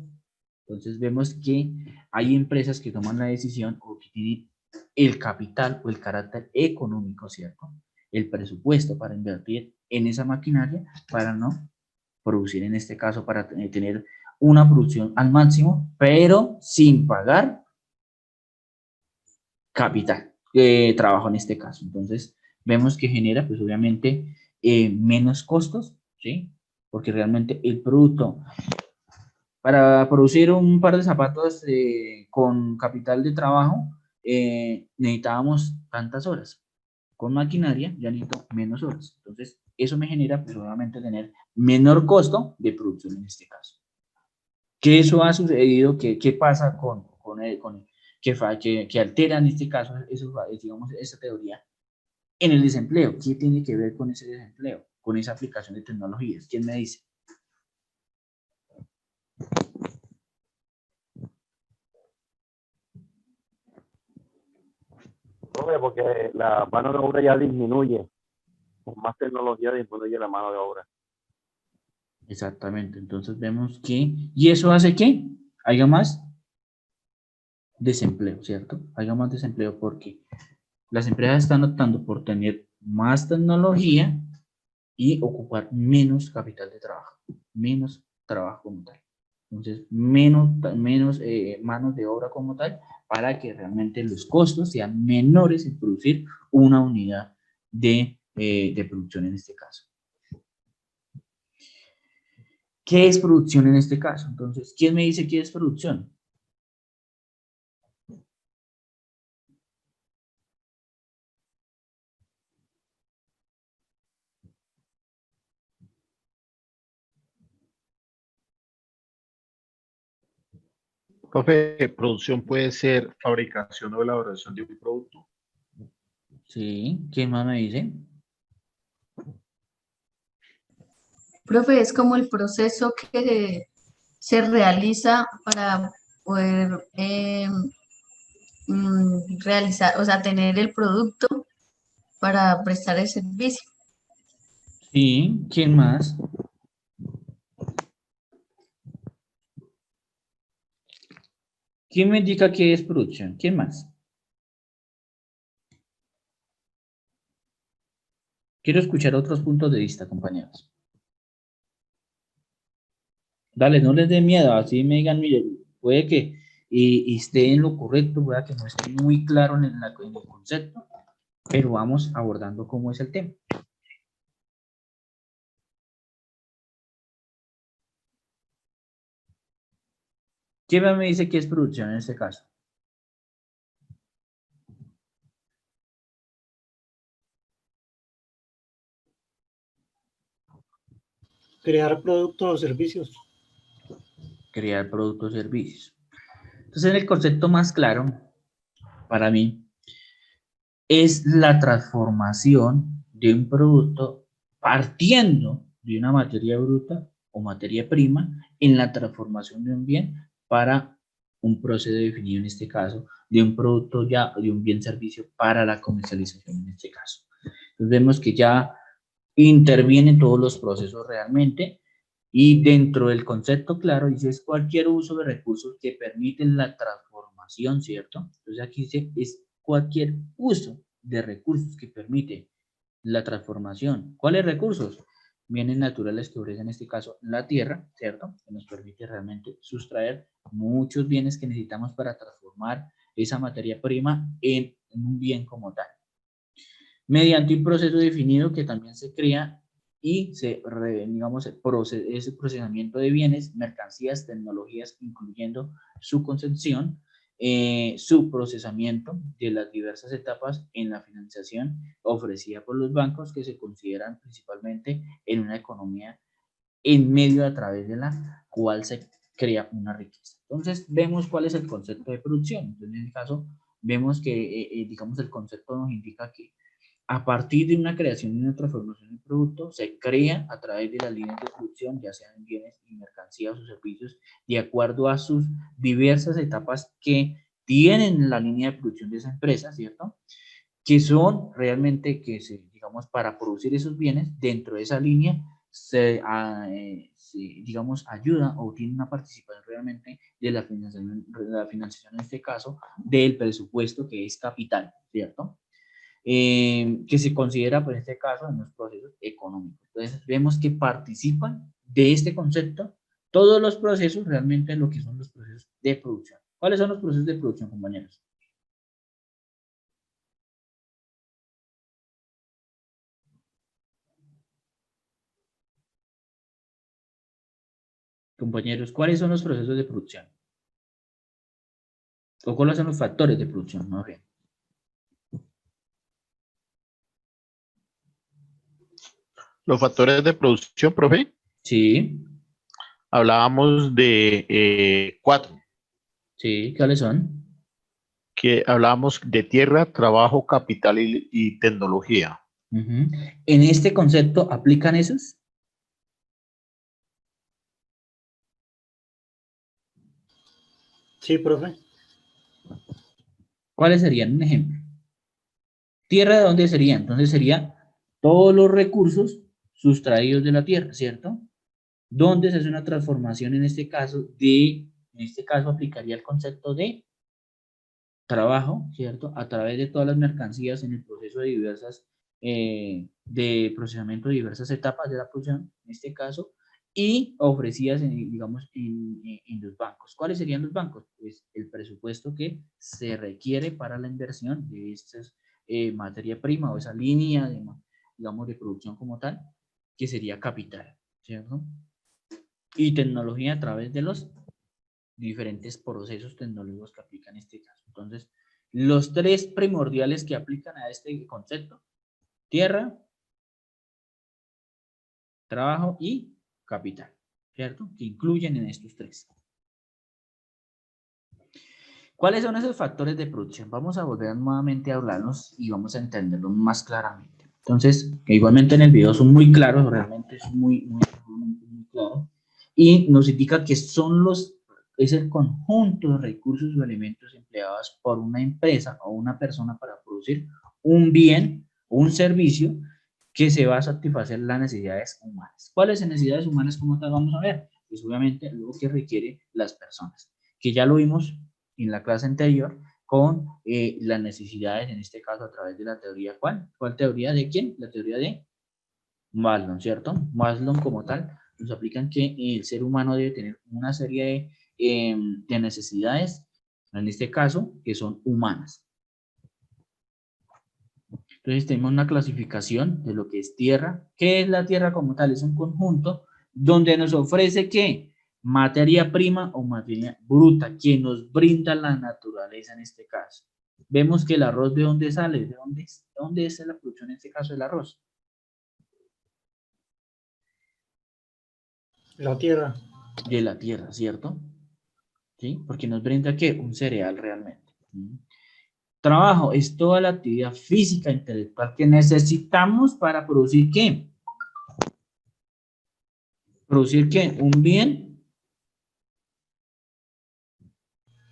Entonces, vemos que hay empresas que toman la decisión o que tienen el capital o el carácter económico, ¿cierto? El presupuesto para invertir en esa maquinaria para no producir, en este caso, para tener una producción al máximo, pero sin pagar capital, trabajo en este caso. Entonces, vemos que genera, pues obviamente, menos costos, ¿sí? Porque realmente el producto, para producir un par de zapatos con capital de trabajo, necesitábamos tantas horas. Con maquinaria ya necesito menos horas. Entonces, eso me genera, pues obviamente, tener menor costo de producción en este caso. ¿Qué eso ha sucedido? ¿Qué pasa que altera en este caso, eso, digamos, esa teoría en el desempleo? ¿Qué tiene que ver con ese desempleo? Con esa aplicación de tecnologías. ¿Quién me dice? Profe, porque la mano de obra ya disminuye. Con más tecnología disminuye la mano de obra. Exactamente. Entonces vemos que, ¿y eso hace que haya más desempleo, ¿cierto? Haya más desempleo porque las empresas están optando por tener más tecnología y ocupar menos capital de trabajo, menos trabajo como tal. Entonces, menos manos de obra como tal, para que realmente los costos sean menores en producir una unidad de producción en este caso. ¿Qué es producción en este caso? Entonces, ¿quién me dice qué es producción? Profe, producción puede ser fabricación o elaboración de un producto. Sí, ¿quién más me dice? Profe, es como el proceso que se realiza para poder realizar, o sea, tener el producto para prestar el servicio. Sí, ¿quién más? ¿Quién me indica qué es producción? ¿Quién más? Quiero escuchar otros puntos de vista, compañeros. Dale, no les dé miedo, así me digan, mire, puede que y esté en lo correcto, puede que no esté muy claro en el concepto, pero vamos abordando cómo es el tema. ¿Quién más me dice qué es producción en este caso? Crear productos o servicios. Crear productos o servicios. Entonces, el concepto más claro para mí es la transformación de un producto partiendo de una materia bruta o materia prima en la transformación de un bien para un proceso definido, en este caso, de un producto ya, de un bien servicio para la comercialización en este caso. Entonces vemos que ya intervienen todos los procesos realmente y dentro del concepto claro dice es cualquier uso de recursos que permiten la transformación, ¿cierto? Entonces aquí dice es cualquier uso de recursos que permite la transformación. ¿Cuáles recursos? Bienes naturales que ofrece en este caso la tierra, ¿cierto? Que nos permite realmente sustraer muchos bienes que necesitamos para transformar esa materia prima en un bien como tal. Mediante un proceso definido que también se crea y digamos, ese procesamiento de bienes, mercancías, tecnologías, incluyendo su concepción, su procesamiento de las diversas etapas en la financiación ofrecida por los bancos que se consideran principalmente en una economía en medio a través de la cual se crea una riqueza. Entonces, vemos cuál es el concepto de producción. Entonces, en este caso, vemos que, digamos, el concepto nos indica que a partir de una creación y una transformación del producto, se crea a través de las líneas de producción, ya sean bienes y mercancías o servicios, de acuerdo a sus diversas etapas que tienen la línea de producción de esa empresa, ¿cierto? Que son realmente, digamos, para producir esos bienes, dentro de esa línea digamos, ayuda o tiene una participación realmente de la financiación en este caso, del presupuesto que es capital, ¿cierto? Que se considera, pues, en este caso, en los procesos económicos. Entonces, vemos que participan de este concepto todos los procesos, realmente lo que son los procesos de producción. ¿Cuáles son los procesos de producción, compañeros? Compañeros, ¿cuáles son los procesos de producción? ¿O cuáles son los factores de producción? No sé. Los factores de producción, profe, Sí, hablábamos de 4, sí, ¿cuáles son? que hablábamos de tierra, trabajo, capital y tecnología. Ujú. ¿En este concepto aplican esos? Sí, profe. ¿Cuáles serían? Un ejemplo. ¿Tierra de dónde sería? Entonces sería todos los recursos sustraídos de la tierra, ¿cierto? ¿Dónde se hace una transformación en este caso aplicaría el concepto de trabajo, ¿cierto? A través de todas las mercancías en el proceso de procesamiento de diversas etapas de la producción, en este caso, y ofrecidas, digamos, en los bancos. ¿Cuáles serían los bancos? Pues el presupuesto que se requiere para la inversión de estas materia prima o esa línea, digamos, de producción como tal, que sería capital, ¿cierto? Y tecnología a través de los diferentes procesos tecnológicos que aplican este caso. Entonces, los tres primordiales que aplican a este concepto: tierra, trabajo y capital, ¿cierto? Que incluyen en estos tres. ¿Cuáles son esos factores de producción? Vamos a volver nuevamente a hablarlos y vamos a entenderlos más claramente. Entonces, que igualmente en el video son muy claros, realmente es muy claro, y nos indica que es el conjunto de recursos o elementos empleados por una empresa o una persona para producir un bien o un servicio que se va a satisfacer las necesidades humanas. ¿Cuáles necesidades humanas como tal vamos a ver? Pues obviamente lo que requiere las personas, que ya lo vimos en la clase anterior con las necesidades, en este caso a través de la teoría, ¿cuál? ¿Cuál teoría de quién? La teoría de Maslow, ¿cierto? Maslow como tal nos aplican que el ser humano debe tener una serie de necesidades, en este caso, que son humanas. Entonces tenemos una clasificación de lo que es tierra. ¿Qué es la tierra como tal? Es un conjunto donde nos ofrece ¿qué? Materia prima o materia bruta, que nos brinda la naturaleza en este caso. Vemos que el arroz, ¿de dónde sale? ¿De dónde es la producción en este caso del arroz? La tierra. De la tierra, ¿cierto? ¿Sí? Porque nos brinda ¿qué? Un cereal realmente. Trabajo es toda la actividad física, intelectual que necesitamos para producir ¿qué? ¿Producir qué? Un bien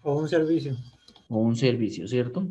O un servicio. o un servicio, ¿cierto?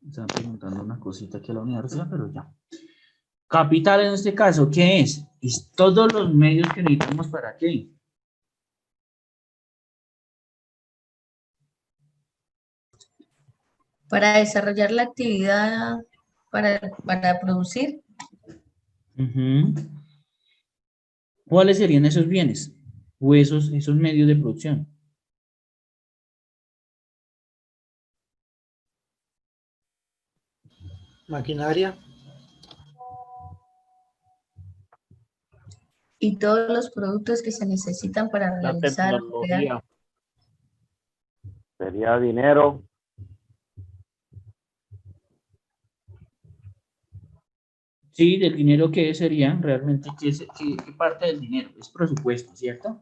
Me están preguntando una cosita aquí a la universidad, pero ya. Capital en este caso, ¿qué es? Es todos los medios que necesitamos para qué. Para desarrollar la actividad, para producir, ¿Cuáles serían esos bienes o esos medios de producción? Maquinaria. y todos los productos que se necesitan para La realizar o crear. tecnología, Sería dinero, Sí, del dinero que sería realmente, ¿qué parte del dinero? Es presupuesto, ¿cierto?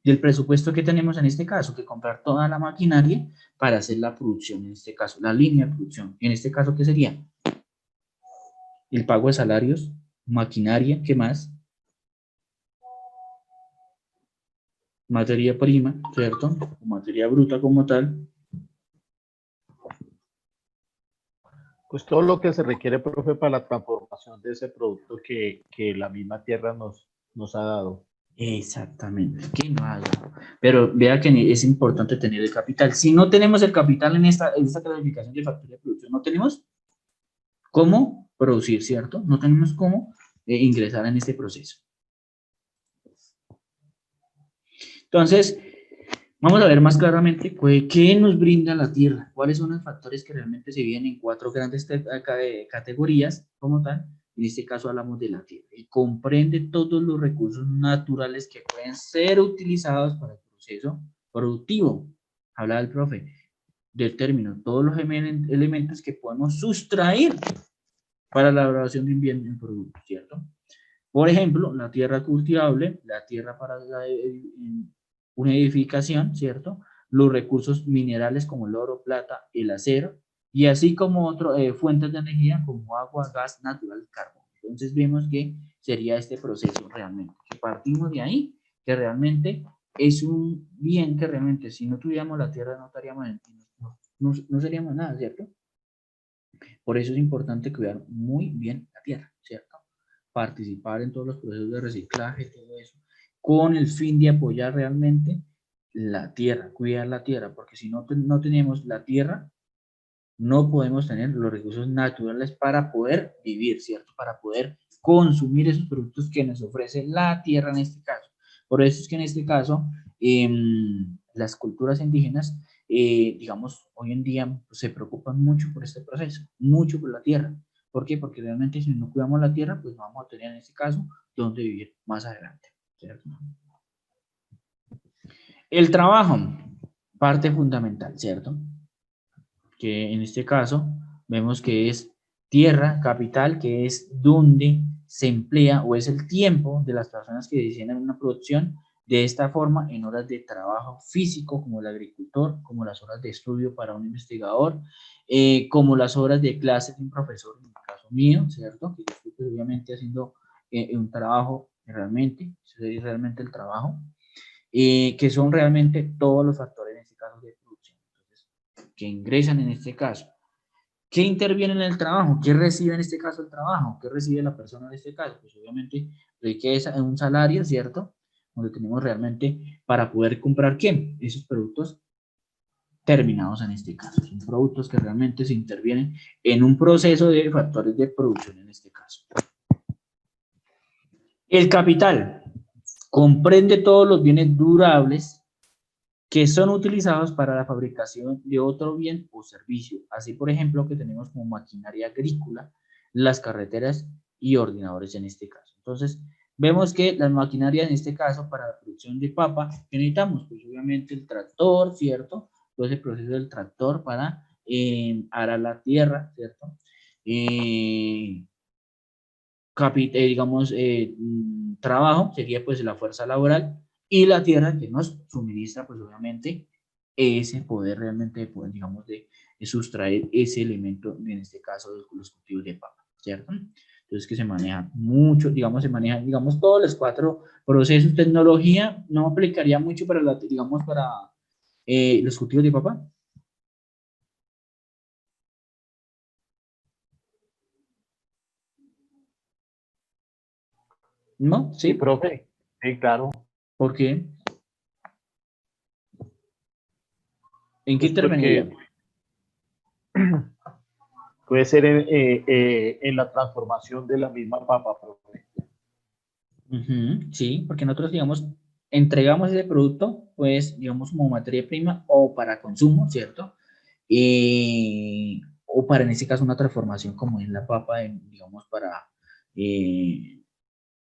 Del presupuesto que tenemos en este caso, que comprar toda la maquinaria para hacer la producción, en este caso, la línea de producción. En este caso, ¿qué sería? El pago de salarios, maquinaria, ¿qué más? Materia prima, ¿cierto? O materia bruta como tal. Pues todo lo que se requiere, profe, para la transformación de ese producto que la misma tierra nos ha dado. Exactamente, que no haga. Pero vea que es importante tener el capital. Si no tenemos el capital en esta clasificación de factor de producción, no tenemos cómo producir, ¿cierto? No tenemos cómo ingresar en este proceso. Entonces, vamos a ver más claramente qué nos brinda la tierra, cuáles son los factores que realmente se vienen en 4 grandes categorías, como tal. En este caso hablamos de la tierra y comprende todos los recursos naturales que pueden ser utilizados para el proceso productivo. Habla el profe del término, todos los elementos que podemos sustraer para la elaboración de un bien en producto, ¿cierto? Por ejemplo, la tierra cultivable, la tierra para una edificación, ¿cierto? Los recursos minerales como el oro, plata, el acero, y así como otras fuentes de energía como agua, gas natural y carbón. Entonces vemos que sería este proceso realmente, que partimos de ahí, que realmente es un bien que realmente si no tuviéramos la tierra no estaríamos, no seríamos nada, ¿cierto? Por eso es importante cuidar muy bien la tierra, ¿cierto? Participar en todos los procesos de reciclaje, todo eso, con el fin de apoyar realmente la tierra, cuidar la tierra, porque si no tenemos la tierra, no podemos tener los recursos naturales para poder vivir, ¿cierto? Para poder consumir esos productos que nos ofrece la tierra en este caso. Por eso es que en este caso, las culturas indígenas, digamos, hoy en día pues, se preocupan mucho por este proceso, mucho por la tierra. ¿Por qué? Porque realmente si no cuidamos la tierra, pues no vamos a tener en este caso donde vivir más adelante, ¿cierto? El trabajo, parte fundamental, ¿cierto? Que en este caso vemos que es tierra, capital, que es donde se emplea o es el tiempo de las personas que diseñan una producción de esta forma en horas de trabajo físico como el agricultor, como las horas de estudio para un investigador, como las horas de clase de un profesor, en el caso mío, ¿cierto? Que yo estoy pues, obviamente haciendo un trabajo realmente, es realmente el trabajo, que son realmente todos los factores en este caso de producción. Entonces, que ingresan en este caso. ¿Qué interviene en el trabajo? ¿Qué recibe en este caso el trabajo? ¿Qué recibe la persona en este caso? Pues obviamente riqueza, un salario, ¿cierto? Donde tenemos realmente para poder comprar ¿qué? Esos productos terminados en este caso. Son productos que realmente se intervienen en un proceso de factores de producción en este caso. El capital comprende todos los bienes durables que son utilizados para la fabricación de otro bien o servicio. Así, por ejemplo, que tenemos como maquinaria agrícola, las carreteras y ordenadores en este caso. Entonces, vemos que las maquinarias en este caso para la producción de papa, ¿qué necesitamos? Pues obviamente el tractor, ¿cierto? Todo ese proceso del tractor para arar la tierra, ¿cierto? Digamos, trabajo sería pues la fuerza laboral y la tierra que nos suministra pues obviamente ese poder realmente, pues, digamos, de sustraer ese elemento, en este caso de los cultivos de papa, ¿cierto? Entonces que se maneja mucho, digamos, se maneja, digamos, todos los 4 procesos. Tecnología no aplicaría mucho para, digamos, para los cultivos de papa. ¿No? Sí, profe. Sí, claro. ¿Por qué? ¿En qué Pues interveniría? puede ser en la transformación de la misma papa, profe. Sí, porque nosotros, digamos, entregamos ese producto, pues, digamos, como materia prima o para consumo, ¿cierto? O para, en este caso, una transformación como en la papa, digamos, para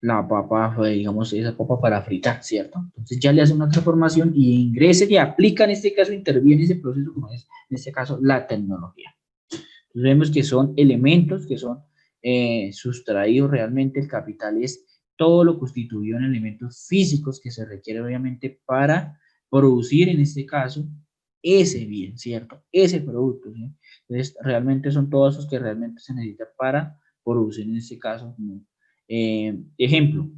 la papa, digamos, esa papa para fritar, ¿cierto? Entonces ya le hace una transformación y ingresa y aplica, en este caso, interviene ese proceso, como es, en este caso, la tecnología. Entonces vemos que son elementos que son sustraído realmente el capital es todo lo constituido en elementos físicos que se requiere obviamente para producir en este caso ese bien, ¿cierto? Ese producto, ¿sí? Entonces, realmente son todos esos que realmente se necesitan para producir en este caso. Ejemplo,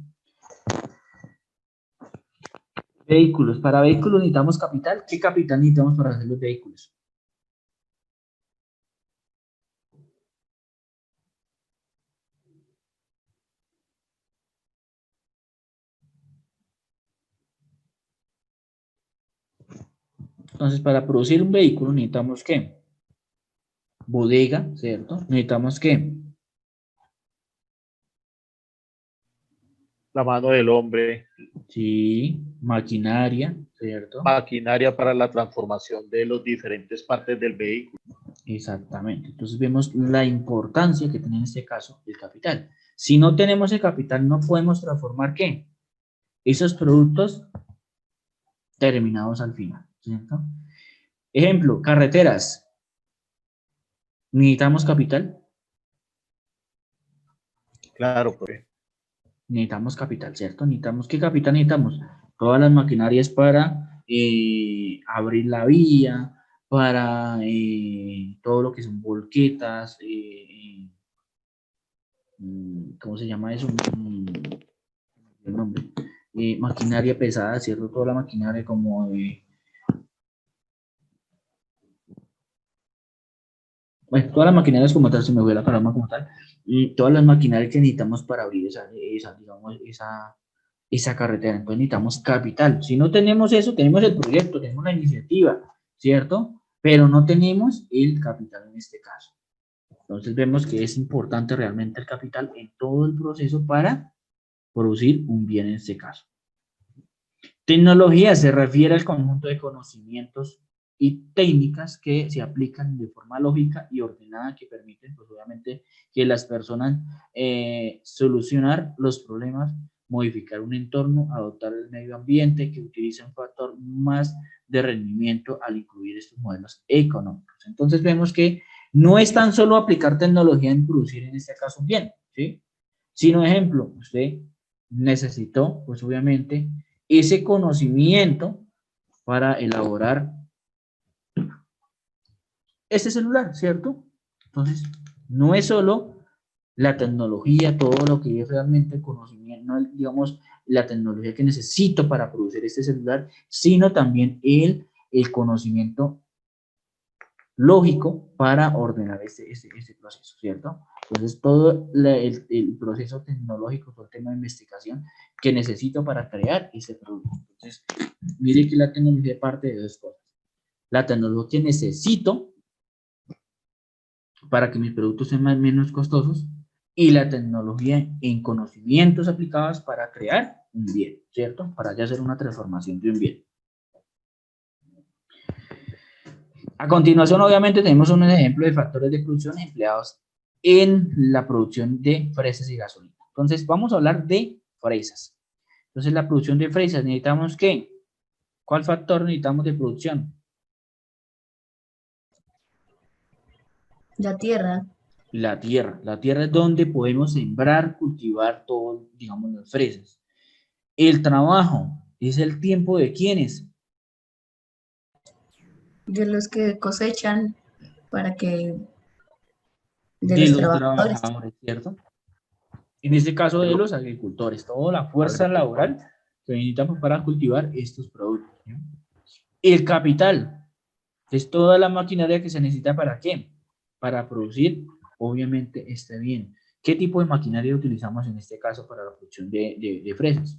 vehículos. Para vehículos necesitamos capital. ¿Qué capital necesitamos para hacer los vehículos? Entonces, para producir un vehículo necesitamos ¿qué? Bodega, ¿cierto? Necesitamos ¿qué? La mano del hombre, Sí, maquinaria, ¿cierto? maquinaria para la transformación de las diferentes partes del vehículo. Exactamente. Entonces vemos la importancia que tiene en este caso el capital. Si no tenemos el capital, no podemos transformar ¿qué? Esos productos terminados al final, ¿cierto? Ejemplo, carreteras. ¿Necesitamos capital? Claro, profe. Necesitamos capital, ¿cierto? Necesitamos, ¿qué capital necesitamos? Todas las maquinarias para abrir la vía, para todo lo que son volquetas, ¿cómo se llama eso? El nombre. Maquinaria pesada, ¿cierto? Toda la maquinaria como bueno, todas las maquinarias como tal, se me fue la palabra como tal, y todas las maquinarias que necesitamos para abrir digamos, esa carretera. Entonces necesitamos capital. Si no tenemos eso, tenemos el proyecto, tenemos la iniciativa, ¿cierto? Pero no tenemos el capital en este caso. Entonces vemos que es importante realmente el capital en todo el proceso para producir un bien en este caso. Tecnología se refiere al conjunto de conocimientos y técnicas que se aplican de forma lógica y ordenada que permiten, pues obviamente, que las personas solucionar los problemas, modificar un entorno, adoptar el medio ambiente, que utiliza un factor más de rendimiento al incluir estos modelos económicos. Entonces vemos que no es tan solo aplicar tecnología en producir en este caso un bien, ¿sí? Sino, ejemplo, usted necesitó, pues obviamente, ese conocimiento para elaborar este celular, ¿cierto? Entonces, no es solo la tecnología, todo lo que es realmente el conocimiento, no, digamos, la tecnología que necesito para producir este celular, sino también el conocimiento lógico para ordenar este proceso, ¿cierto? Entonces, todo el proceso tecnológico, todo el tema de investigación que necesito para crear ese producto. Entonces, mire que la tecnología parte de dos cosas. La tecnología que necesito para que mis productos sean menos costosos y la tecnología en conocimientos aplicados para crear un bien, ¿cierto? Para ya hacer una transformación de un bien. A continuación, obviamente, tenemos un ejemplo de factores de producción empleados en la producción de fresas y gasolina. Entonces, vamos a hablar de fresas. Entonces, la producción de fresas, ¿necesitamos qué? ¿Cuál factor necesitamos de producción? La tierra. La tierra. La tierra es donde podemos sembrar, cultivar todo, digamos, las fresas. El trabajo es el tiempo de ¿quiénes? De los que cosechan para que, de De los los trabajadores. trabajadores, ¿cierto? En este caso de los agricultores, toda la fuerza laboral que necesitamos para cultivar estos productos, ¿no? El capital es toda la maquinaria que se necesita ¿para qué? Para producir, obviamente, este bien. ¿Qué tipo de maquinaria utilizamos en este caso para la producción de fresas?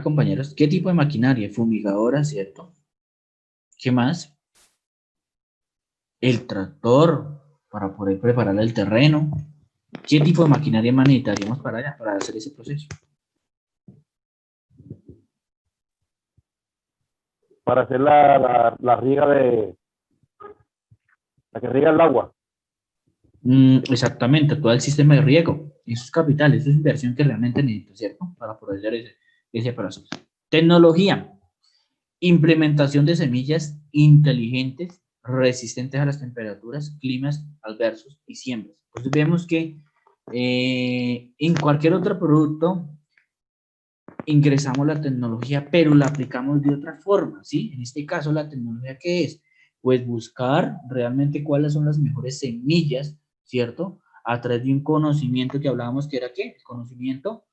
Compañeros, ¿qué tipo de maquinaria? Fumigadora, ¿cierto? ¿Qué más? El tractor para poder preparar el terreno. ¿Qué tipo de maquinaria más necesitaríamos para allá, para hacer ese proceso? Para hacer la riega la que riega el agua. Exactamente, todo el sistema de riego. Eso es capital, eso es inversión que realmente necesito, ¿cierto? Para poder hacer ese proceso. Tecnología. implementación de semillas inteligentes, resistentes a las temperaturas, climas adversos y siembras. Entonces vemos que en cualquier otro producto ingresamos la tecnología, pero la aplicamos de otra forma, ¿sí? En este caso, ¿la tecnología qué es? Pues buscar realmente cuáles son las mejores semillas, ¿cierto? A través de un conocimiento que hablábamos que era ¿qué? El conocimiento,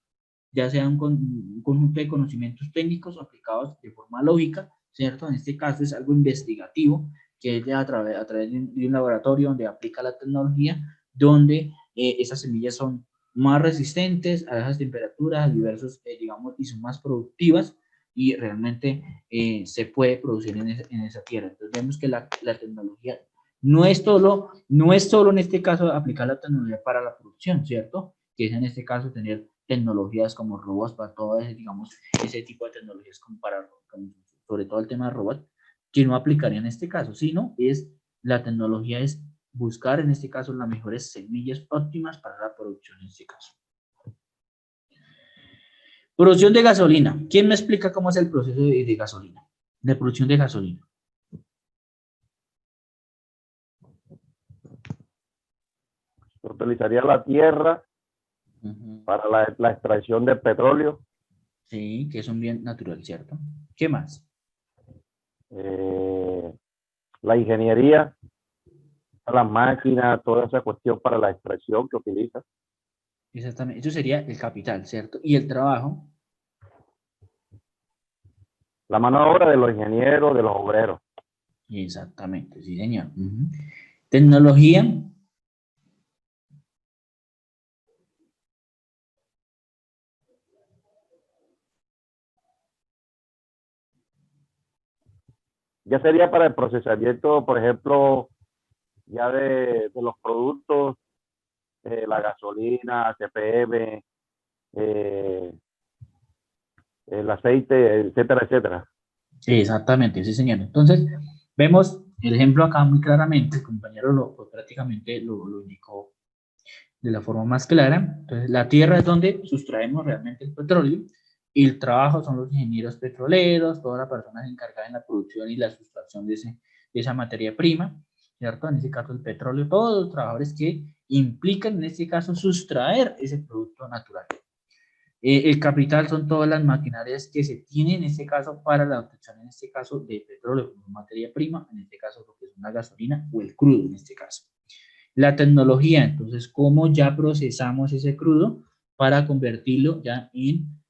ya sea un conjunto de conocimientos técnicos aplicados de forma lógica, ¿cierto? En este caso es algo investigativo, que es a través de un laboratorio donde aplica la tecnología, donde esas semillas son más resistentes a esas temperaturas, a diversos, digamos, y son más productivas y realmente se puede producir en esa tierra. Entonces vemos que la tecnología no es solo en este caso aplicar la tecnología para la producción, ¿cierto? Que es en este caso tener tecnologías como robots para todo ese, digamos, ese tipo de tecnologías como para, sobre todo el tema de robots, que no aplicaría en este caso, sino es la tecnología es buscar en este caso las mejores semillas óptimas para la producción en este caso. Producción de gasolina. ¿Quién me explica cómo es el proceso de gasolina? De producción de gasolina. Se utilizaría la tierra para la extracción de petróleo. Sí, que es un bien natural, ¿cierto? ¿Qué más? La ingeniería, las máquinas, toda esa cuestión para la extracción que utiliza. Exactamente, eso sería el capital, ¿cierto? Y el trabajo. La mano de obra de los ingenieros, de los obreros. Exactamente, sí, señor. Tecnología. Ya sería para el procesamiento, por ejemplo, ya de los productos, la gasolina, CPM, el aceite, etcétera, etcétera. Exactamente, sí, señor. Entonces, vemos el ejemplo acá muy claramente, el compañero prácticamente lo indicó de la forma más clara. Entonces, la tierra es donde sustraemos realmente el petróleo y el trabajo son los ingenieros petroleros, todas las personas encargadas en la producción y la sustracción de esa materia prima, ¿cierto? En este caso el petróleo, todos los trabajadores que implican en este caso sustraer ese producto natural. El capital son todas las maquinarias que se tienen en este caso para la obtención, en este caso, de petróleo como materia prima, en este caso lo que es una gasolina o el crudo en este caso. La tecnología, entonces, cómo ya procesamos ese crudo para convertirlo ya en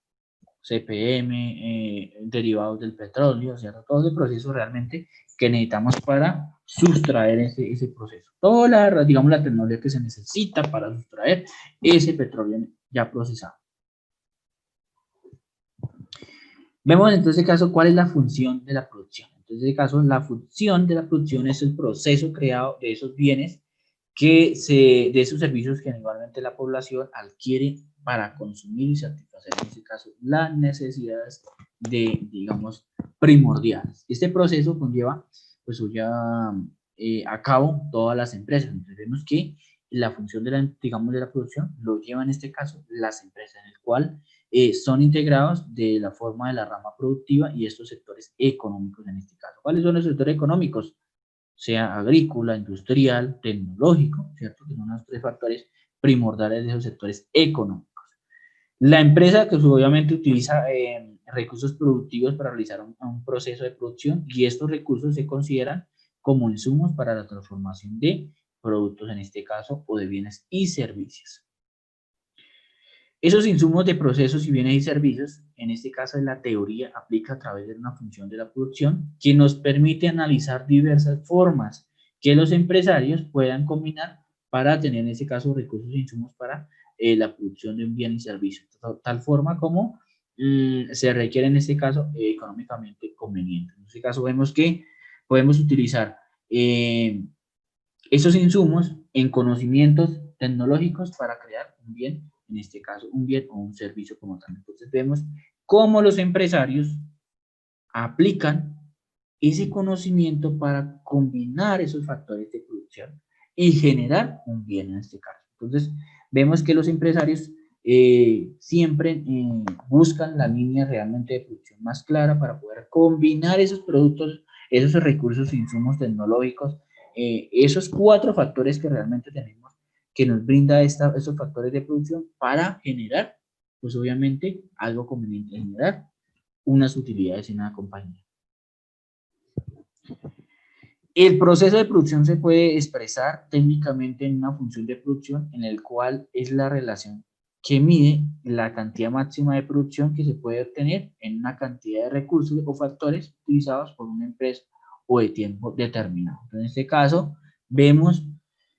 CPM, derivados del petróleo, ¿cierto? Todo el proceso realmente que necesitamos para sustraer ese proceso. Toda la, digamos, la tecnología que se necesita para sustraer ese petróleo ya procesado. Vemos en este caso cuál es la función de la producción. En este caso, la función de la producción es el proceso creado de esos bienes de esos servicios que igualmente la población adquiere para consumir y satisfacer, en este caso, las necesidades digamos, primordiales. Este proceso conlleva, pues, lleva a cabo todas las empresas. Entonces, vemos que la función digamos, de la producción lo lleva en este caso las empresas, en el cual son integrados de la forma de la rama productiva y estos sectores económicos en este caso. ¿Cuáles son los sectores económicos? Sea agrícola, industrial, tecnológico, ¿cierto? Que son los tres factores primordiales de esos sectores económicos. La empresa que obviamente utiliza recursos productivos para realizar un proceso de producción y estos recursos se consideran como insumos para la transformación de productos en este caso o de bienes y servicios. Esos insumos de procesos y bienes y servicios, en este caso en la teoría, aplica a través de una función de la producción que nos permite analizar diversas formas que los empresarios puedan combinar para tener en este caso recursos e insumos para la producción de un bien y servicio, tal forma como se requiere en este caso económicamente conveniente. En este caso vemos que podemos utilizar esos insumos en conocimientos tecnológicos para crear un bien, en este caso un bien o un servicio como tal. Entonces vemos cómo los empresarios aplican ese conocimiento para combinar esos factores de producción y generar un bien en este caso. Entonces vemos que los empresarios siempre buscan la línea realmente de producción más clara para poder combinar esos productos, esos recursos e insumos tecnológicos, esos 4 factores que realmente tenemos, que nos brinda esos factores de producción para generar, pues obviamente, algo conveniente, generar unas utilidades en una compañía. El proceso de producción se puede expresar técnicamente en una función de producción en el cual es la relación que mide la cantidad máxima de producción que se puede obtener en una cantidad de recursos o factores utilizados por una empresa o de tiempo determinado. Entonces, en este caso, vemos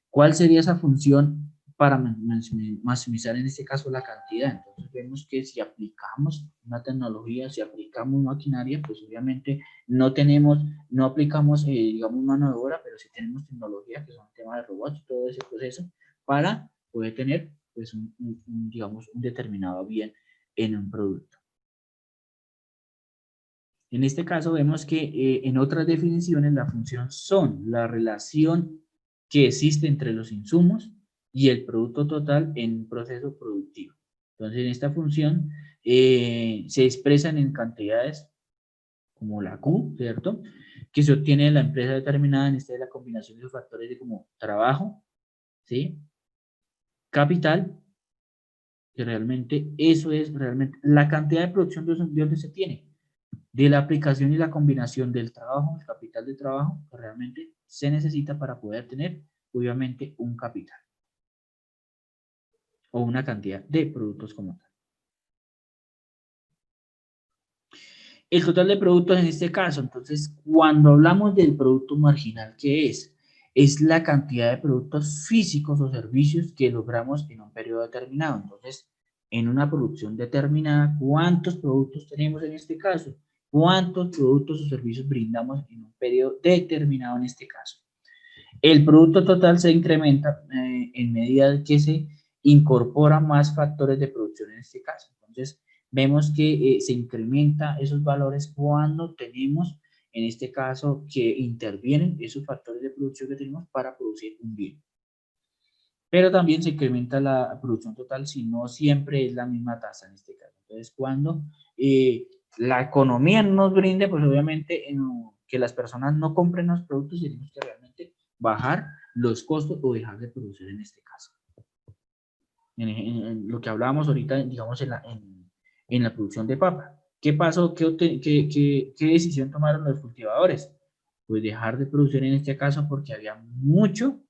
cuál sería esa función para maximizar en este caso la cantidad. Entonces vemos que si aplicamos una tecnología, si aplicamos maquinaria, pues obviamente no aplicamos, digamos, mano de obra, pero sí tenemos tecnología, que son temas de robots, todo ese proceso, para poder tener, pues, digamos, un determinado bien en un producto. En este caso vemos que en otras definiciones la función son la relación que existe entre los insumos y el producto total en un proceso productivo. Entonces, en esta función se expresan en cantidades como la Q, ¿cierto? Que se obtiene de la empresa determinada, en esta es la combinación de los factores de como trabajo, ¿sí? Capital, que realmente eso es realmente la cantidad de producción de donde se tiene, de la aplicación y la combinación del trabajo, el capital de trabajo, que realmente se necesita para poder tener, obviamente, un capital o una cantidad de productos como tal. El total de productos en este caso, entonces, cuando hablamos del producto marginal, ¿qué es? Es la cantidad de productos físicos o servicios que logramos en un periodo determinado. Entonces, en una producción determinada, ¿cuántos productos tenemos en este caso? ¿Cuántos productos o servicios brindamos en un periodo determinado en este caso? El producto total se incrementa en medida que se incorporan más factores de producción en este caso. Entonces, vemos que se incrementa esos valores cuando tenemos, en este caso, que intervienen esos factores de producción que tenemos para producir un bien. Pero también se incrementa la producción total si no siempre es la misma tasa en este caso. Entonces, cuando la economía no nos brinde, pues obviamente que las personas no compren los productos, tenemos que realmente bajar los costos o dejar de producir en este caso. En lo que hablábamos ahorita, digamos, en la producción de papa. ¿Qué pasó? ¿Qué decisión tomaron los cultivadores? Pues dejar de producir en este caso porque había mucho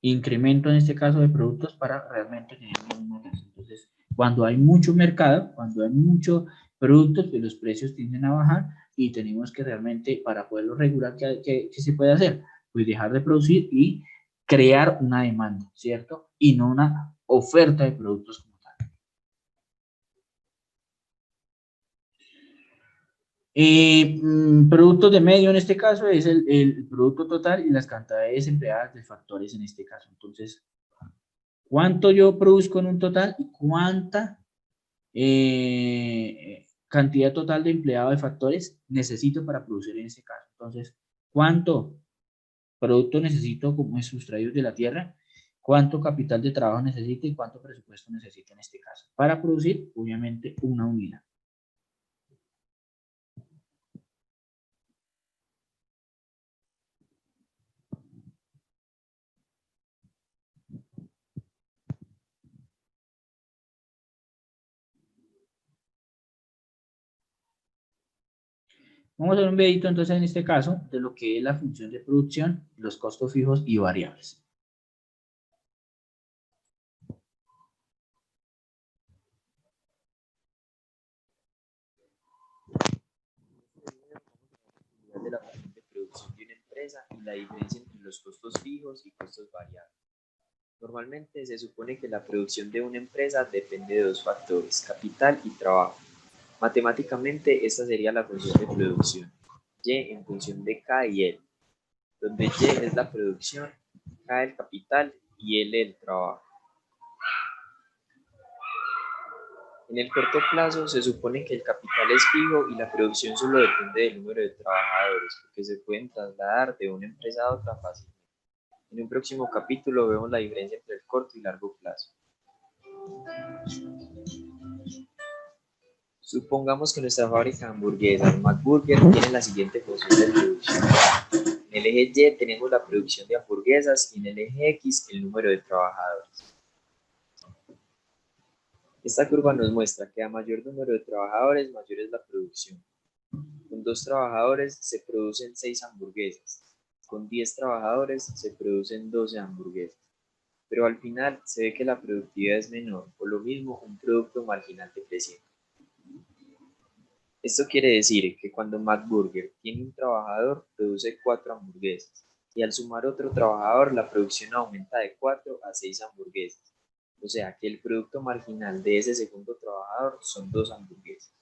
incremento en este caso de productos para realmente tener una tasa. Entonces, cuando hay mucho mercado, cuando hay muchos productos, pues los precios tienden a bajar y tenemos que realmente, para poderlo regular, ¿qué se puede hacer? Pues dejar de producir y crear una demanda, ¿cierto? Y no una oferta de productos como tal. Productos de medio en este caso es el producto total y las cantidades empleadas de factores en este caso. Entonces, ¿cuánto yo produzco en un total y cuánta cantidad total de empleado de factores necesito para producir en este caso? Entonces, ¿cuánto producto necesito como sustraídos de la tierra? ¿Cuánto capital de trabajo necesito y cuánto presupuesto necesito en este caso? Para producir, obviamente, una unidad. Vamos a ver un videito entonces en este caso de lo que es la función de producción, los costos fijos y variables. De la función de producción de una empresa y la diferencia entre los costos fijos y costos variables. Normalmente se supone que la producción de una empresa depende de dos factores, capital y trabajo. Matemáticamente, esta sería la función de producción, Y en función de K y L, donde Y es la producción, K el capital y L el trabajo. En el corto plazo se supone que el capital es fijo y la producción solo depende del número de trabajadores, porque se pueden trasladar de una empresa a otra fácilmente. En un próximo capítulo vemos la diferencia entre el corto y largo plazo. Supongamos que nuestra fábrica de hamburguesas, McBurger, tiene la siguiente función de producción. En el eje Y tenemos la producción de hamburguesas y en el eje X el número de trabajadores. Esta curva nos muestra que a mayor número de trabajadores, mayor es la producción. Con 2 trabajadores se producen 6 hamburguesas. Con 10 trabajadores se producen 12 hamburguesas. Pero al final se ve que la productividad es menor, por lo mismo un producto marginal decreciente. Esto quiere decir que cuando McBurger tiene un trabajador, produce 4 hamburguesas, y al sumar otro trabajador, la producción aumenta de 4 a 6 hamburguesas. O sea que el producto marginal de ese segundo trabajador son 2 hamburguesas.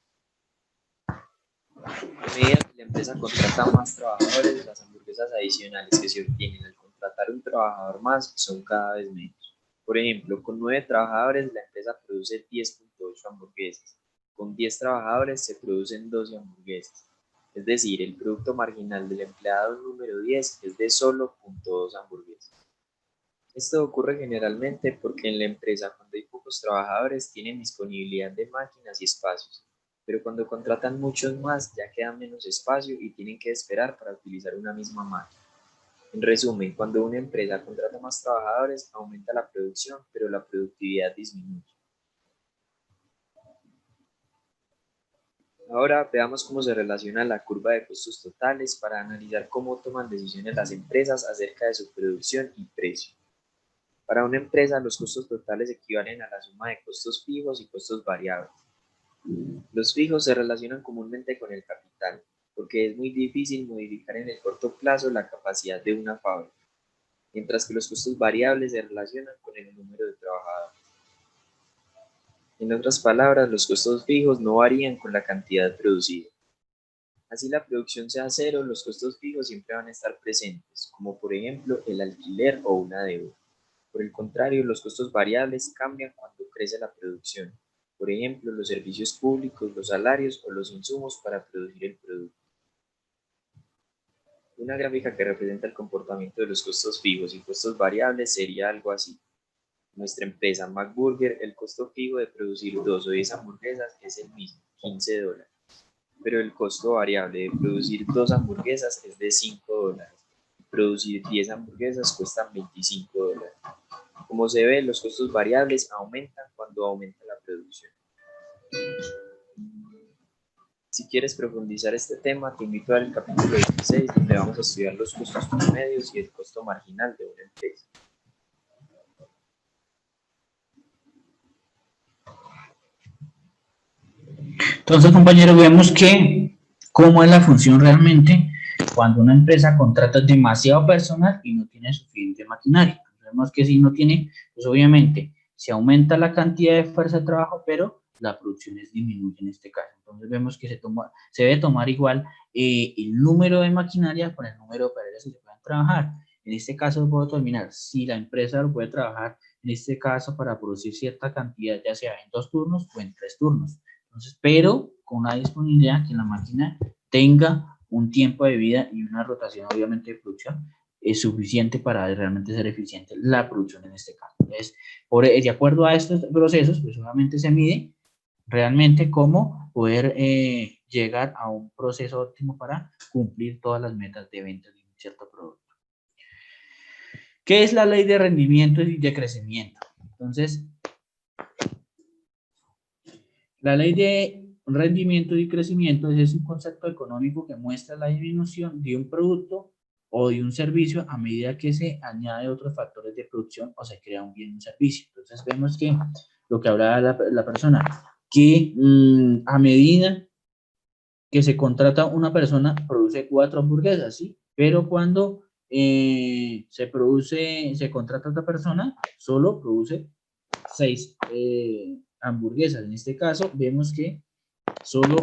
A medida que la empresa contrata más trabajadores, las hamburguesas adicionales que se obtienen al contratar un trabajador más son cada vez menos. Por ejemplo, con 9 trabajadores, la empresa produce 10.8 hamburguesas. Con 10 trabajadores se producen 12 hamburguesas. Es decir, el producto marginal del empleado número 10 es de solo 0.2 hamburguesas. Esto ocurre generalmente porque en la empresa, cuando hay pocos trabajadores, tienen disponibilidad de máquinas y espacios, pero cuando contratan muchos más, ya queda menos espacio y tienen que esperar para utilizar una misma máquina. En resumen, cuando una empresa contrata más trabajadores, aumenta la producción, pero la productividad disminuye. Ahora veamos cómo se relaciona la curva de costos totales para analizar cómo toman decisiones las empresas acerca de su producción y precio. Para una empresa, los costos totales equivalen a la suma de costos fijos y costos variables. Los fijos se relacionan comúnmente con el capital, porque es muy difícil modificar en el corto plazo la capacidad de una fábrica, mientras que los costos variables se relacionan con el número de trabajadores. En otras palabras, los costos fijos no varían con la cantidad producida. Así la producción sea cero, los costos fijos siempre van a estar presentes, como por ejemplo el alquiler o una deuda. Por el contrario, los costos variables cambian cuando crece la producción. Por ejemplo, los servicios públicos, los salarios o los insumos para producir el producto. Una gráfica que representa el comportamiento de los costos fijos y costos variables sería algo así. Nuestra empresa McBurger, el costo fijo de producir 2 o 10 hamburguesas es el mismo, $15. Pero el costo variable de producir 2 hamburguesas es de $5. Producir 10 hamburguesas cuesta $25. Como se ve, los costos variables aumentan cuando aumenta la producción. Si quieres profundizar este tema, te invito al capítulo 16, donde vamos a estudiar los costos promedios y el costo marginal de una empresa. Entonces, compañeros, vemos que cómo es la función realmente cuando una empresa contrata demasiado personal y no tiene suficiente maquinaria. Vemos que si no tiene, pues obviamente se aumenta la cantidad de fuerza de trabajo, pero la producción disminuye en este caso. Entonces vemos que se debe tomar igual el número de maquinaria por el número de operarios que se pueden trabajar. En este caso puedo determinar si la empresa lo puede trabajar, en este caso para producir cierta cantidad, ya sea en 2 turnos o en 3 turnos. Entonces, pero con la disponibilidad que la máquina tenga un tiempo de vida y una rotación obviamente de producción es suficiente para realmente ser eficiente la producción en este caso. Entonces, de acuerdo a estos procesos, pues solamente se mide realmente cómo poder llegar a un proceso óptimo para cumplir todas las metas de venta de un cierto producto. ¿Qué es la ley de rendimiento y de crecimiento? Entonces, la ley de rendimiento y crecimiento es un concepto económico que muestra la disminución de un producto o de un servicio a medida que se añade otros factores de producción o se crea un bien o un servicio. Entonces vemos que lo que hablaba la persona, que a medida que se contrata una persona, produce 4 hamburguesas, ¿sí? Pero cuando se contrata a otra persona, solo produce 6 hamburguesas. En este caso, vemos que solo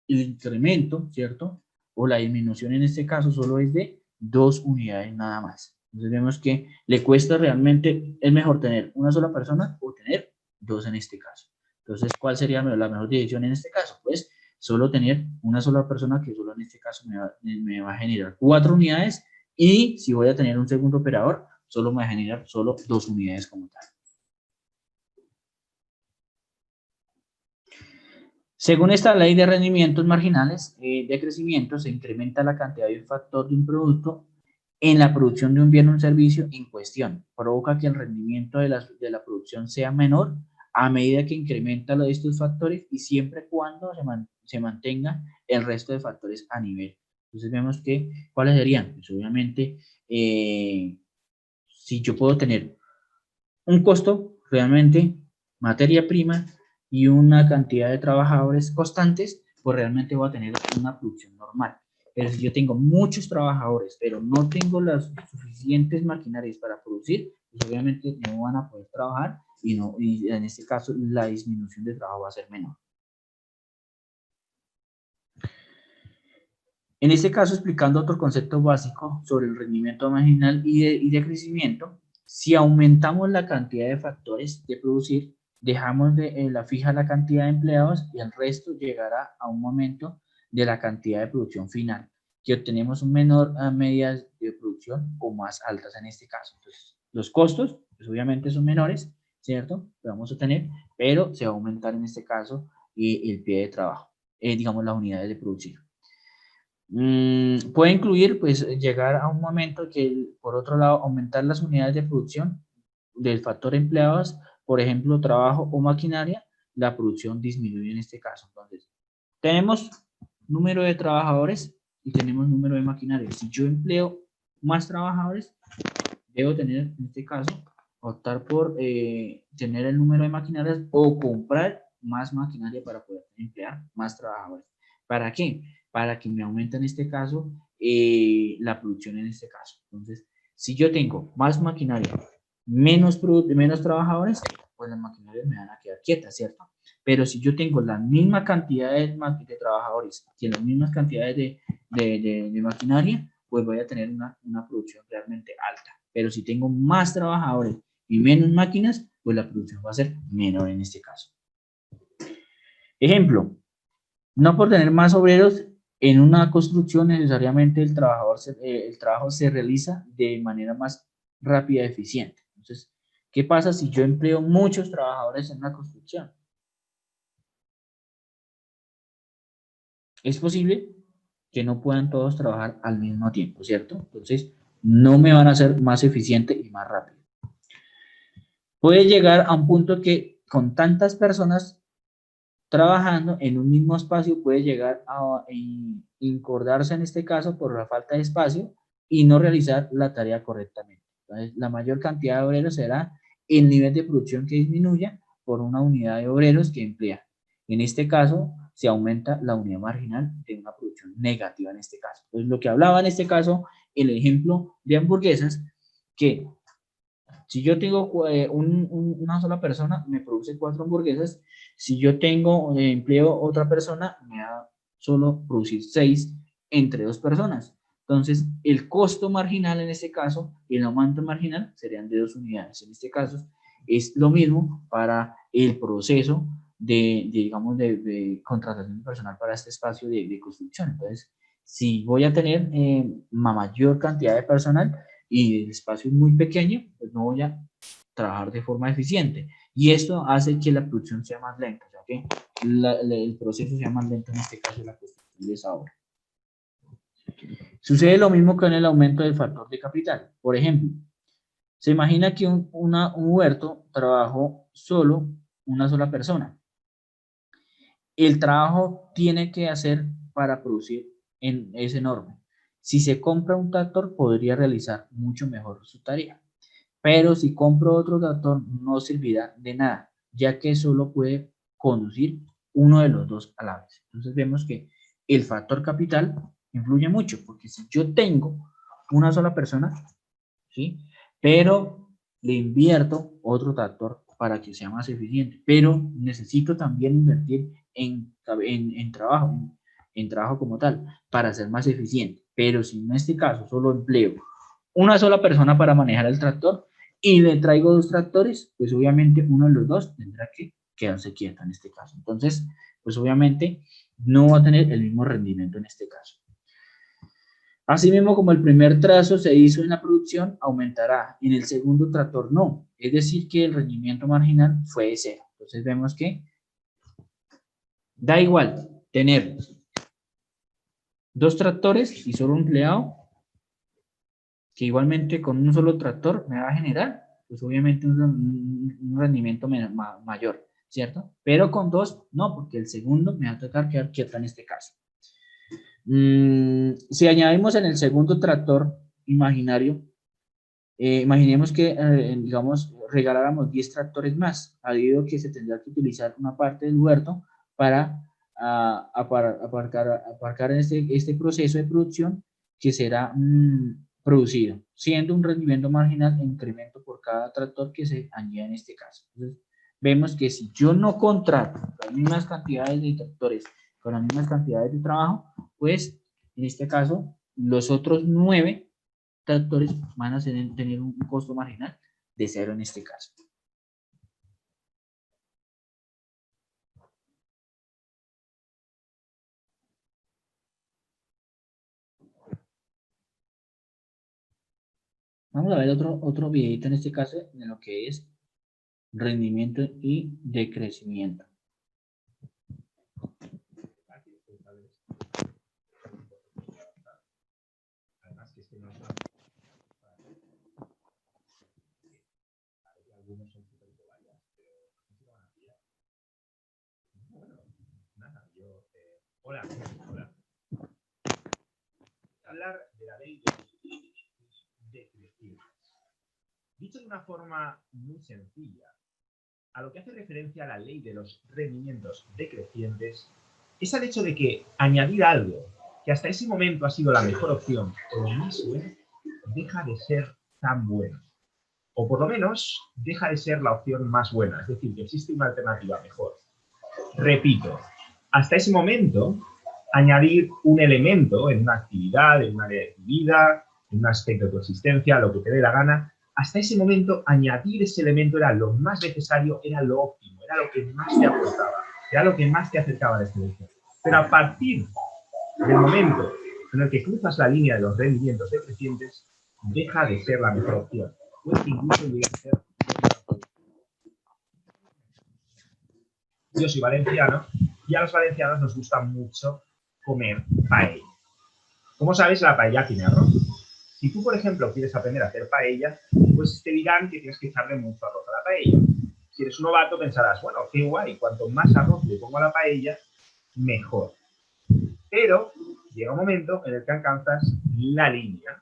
el incremento, ¿cierto? O la disminución en este caso solo es de 2 unidades nada más. Entonces vemos que le cuesta realmente, es mejor tener una sola persona o tener 2 en este caso. Entonces, ¿cuál sería la mejor decisión en este caso? Pues solo tener una sola persona que solo en este caso me va a generar 4 unidades y si voy a tener un segundo operador, solo me va a generar solo 2 unidades como tal. Según esta ley de rendimientos marginales de crecimiento, se incrementa la cantidad de un factor de un producto en la producción de un bien o un servicio en cuestión. Provoca que el rendimiento de la producción sea menor a medida que incrementa lo de estos factores y siempre y cuando se mantenga el resto de factores a nivel. Entonces vemos que, ¿cuáles serían? Pues obviamente, si yo puedo tener un costo realmente, materia prima y una cantidad de trabajadores constantes, pues realmente voy a tener una producción normal. Pero si yo tengo muchos trabajadores, pero no tengo las suficientes maquinarias para producir, pues obviamente no van a poder trabajar y en este caso la disminución de trabajo va a ser menor. En este caso, explicando otro concepto básico sobre el rendimiento marginal y de crecimiento, si aumentamos la cantidad de factores de producir, dejamos la fija la cantidad de empleados y el resto llegará a un momento de la cantidad de producción final, que obtenemos un menor a medidas de producción o más altas en este caso. Entonces, los costos, pues obviamente son menores, ¿cierto? Lo vamos a tener, pero se va a aumentar en este caso el pie de trabajo, digamos las unidades de producción. Puede incluir, pues, llegar a un momento que, por otro lado, aumentar las unidades de producción del factor empleados, por ejemplo, trabajo o maquinaria, la producción disminuye en este caso. Entonces, tenemos número de trabajadores y tenemos número de maquinaria. Si yo empleo más trabajadores, debo tener, en este caso, optar por tener el número de maquinarias o comprar más maquinaria para poder emplear más trabajadores. ¿Para qué? Para que me aumente en este caso la producción en este caso. Entonces, si yo tengo más maquinaria, menos trabajadores, pues las maquinarias me van a quedar quietas, ¿cierto? Pero si yo tengo la misma cantidad de trabajadores y las mismas cantidades de maquinaria, pues voy a tener una producción realmente alta. Pero si tengo más trabajadores y menos máquinas, pues la producción va a ser menor en este caso. Ejemplo, no por tener más obreros en una construcción necesariamente el trabajo se realiza de manera más rápida y eficiente. Entonces, ¿qué pasa si yo empleo muchos trabajadores en una construcción? Es posible que no puedan todos trabajar al mismo tiempo, ¿cierto? Entonces, no me van a hacer más eficiente y más rápido. Puede llegar a un punto que con tantas personas trabajando en un mismo espacio puede llegar a incordarse en este caso por la falta de espacio y no realizar la tarea correctamente. Entonces, la mayor cantidad de obreros será el nivel de producción que disminuya por una unidad de obreros que emplea. En este caso, se aumenta la unidad marginal de una producción negativa en este caso. Entonces, lo que hablaba en este caso, el ejemplo de hamburguesas, que si yo tengo una sola persona, me produce 4 hamburguesas. Si yo tengo empleo otra persona, me da solo producir 6 entre 2 personas. Entonces, el costo marginal en este caso, el aumento marginal serían de 2 unidades. En este caso, es lo mismo para el proceso digamos, de contratación de personal para este espacio de construcción. Entonces, si voy a tener mayor cantidad de personal, y el espacio es muy pequeño, pues no voy a trabajar de forma eficiente. Y esto hace que la producción sea más lenta, o sea que el proceso sea más lento en este caso de la construcción de esa obra. Sucede lo mismo con el aumento del factor de capital. Por ejemplo, se imagina que un huerto trabajó solo una sola persona. El trabajo tiene que hacer para producir es enorme. Si se compra un tractor, podría realizar mucho mejor su tarea. Pero si compro otro tractor, no servirá de nada, ya que solo puede conducir uno de los dos a la vez. Entonces vemos que el factor capital influye mucho, porque si yo tengo una sola persona, ¿sí? Pero le invierto otro tractor para que sea más eficiente, pero necesito también invertir en trabajo como tal, para ser más eficiente. Pero si en este caso solo empleo una sola persona para manejar el tractor y le traigo 2 tractores, pues obviamente uno de los 2 tendrá que quedarse quieto en este caso. Entonces, pues obviamente no va a tener el mismo rendimiento en este caso. Asimismo, como el primer trazo se hizo en la producción, aumentará. En el segundo tractor no. Es decir, que el rendimiento marginal fue de 0. Entonces vemos que Da igual tener 2 tractores y solo un empleado, que igualmente con un solo tractor me va a generar, pues obviamente un rendimiento mayor, ¿cierto? Pero con 2, no, porque el segundo me va a tocar quedar quieto en este caso. Si añadimos en el segundo tractor imaginario, imaginemos que, digamos, regaláramos 10 tractores más, debido a que se tendrá que utilizar una parte del huerto para aparcar este proceso de producción que será producido, siendo un rendimiento marginal en incremento por cada tractor que se añada en este caso. Entonces, vemos que si yo no contrato las mismas cantidades de tractores con las mismas cantidades de trabajo, pues en este caso los otros 9 tractores van a tener un costo marginal de 0 en este caso. Vamos a ver otro videito en este caso de lo que es rendimiento y decrecimiento. Hola. Hablar de la ley de decrecimiento. Dicho de una forma muy sencilla, a lo que hace referencia a la ley de los rendimientos decrecientes es al hecho de que añadir algo que hasta ese momento ha sido la mejor opción o lo más bueno, deja de ser tan bueno. O por lo menos deja de ser la opción más buena, es decir, que existe una alternativa mejor. Repito, hasta ese momento, añadir un elemento en una actividad, en un área de tu vida, en un aspecto de tu existencia, lo que te dé la gana, hasta ese momento añadir ese elemento era lo más necesario, era lo óptimo, era lo que más te aportaba, era lo que más te acercaba a la excelencia. Pero a partir del momento en el que cruzas la línea de los rendimientos decrecientes, deja de ser la mejor opción. Puede que incluso llegue a ser. Yo soy valenciano y a los valencianos nos gusta mucho comer paella. Como sabes, la paella tiene arroz. Si tú, por ejemplo, quieres aprender a hacer paella, pues te dirán que tienes que echarle mucho arroz a la paella. Si eres un novato pensarás, bueno, qué guay, cuanto más arroz le pongo a la paella, mejor. Pero llega un momento en el que alcanzas la línea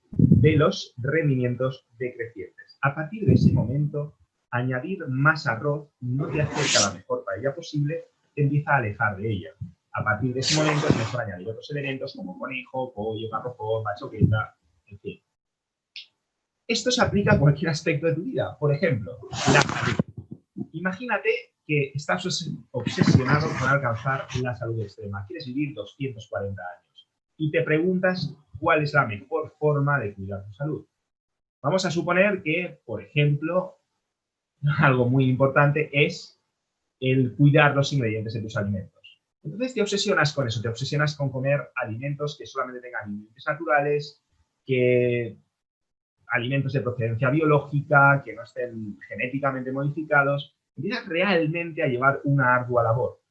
de los rendimientos decrecientes. A partir de ese momento, añadir más arroz no te acerca a la mejor paella posible, te empieza a alejar de ella. A partir de ese momento es mejor añadir otros elementos como conejo, pollo, garrofón, machoqueta, en fin. Esto se aplica a cualquier aspecto de tu vida. Por ejemplo, la salud. Imagínate que estás obsesionado con alcanzar la salud extrema. Quieres vivir 240 años y te preguntas cuál es la mejor forma de cuidar tu salud. Vamos a suponer que, por ejemplo, algo muy importante es el cuidar los ingredientes de tus alimentos. Entonces te obsesionas con eso, te obsesionas con comer alimentos que solamente tengan ingredientes naturales, que alimentos de procedencia biológica, que no estén genéticamente modificados. Empiezas realmente a llevar una ardua labor.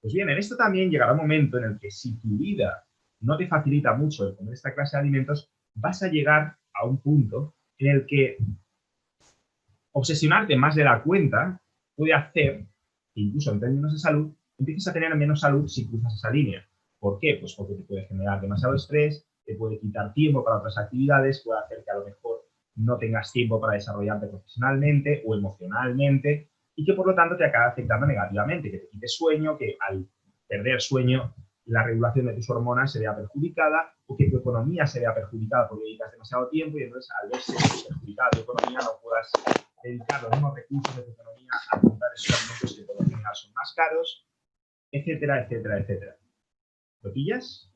Pues bien, en esto también llegará un momento en el que si tu vida no te facilita mucho el comer esta clase de alimentos, vas a llegar a un punto en el que obsesionarte más de la cuenta puede hacer que incluso en términos de salud empieces a tener menos salud si cruzas esa línea. ¿Por qué? Pues porque te puede generar demasiado estrés, te puede quitar tiempo para otras actividades, puede hacer que a lo mejor no tengas tiempo para desarrollarte profesionalmente o emocionalmente y que por lo tanto te acabe afectando negativamente, que te quite sueño, que al perder sueño la regulación de tus hormonas se vea perjudicada o que tu economía se vea perjudicada porque dedicas demasiado tiempo y entonces al verse perjudicada tu economía no puedas dedicar los mismos recursos de tu economía a comprar esos alimentos que por lo general son más caros, etcétera, etcétera, etcétera. ¿Lo pillas?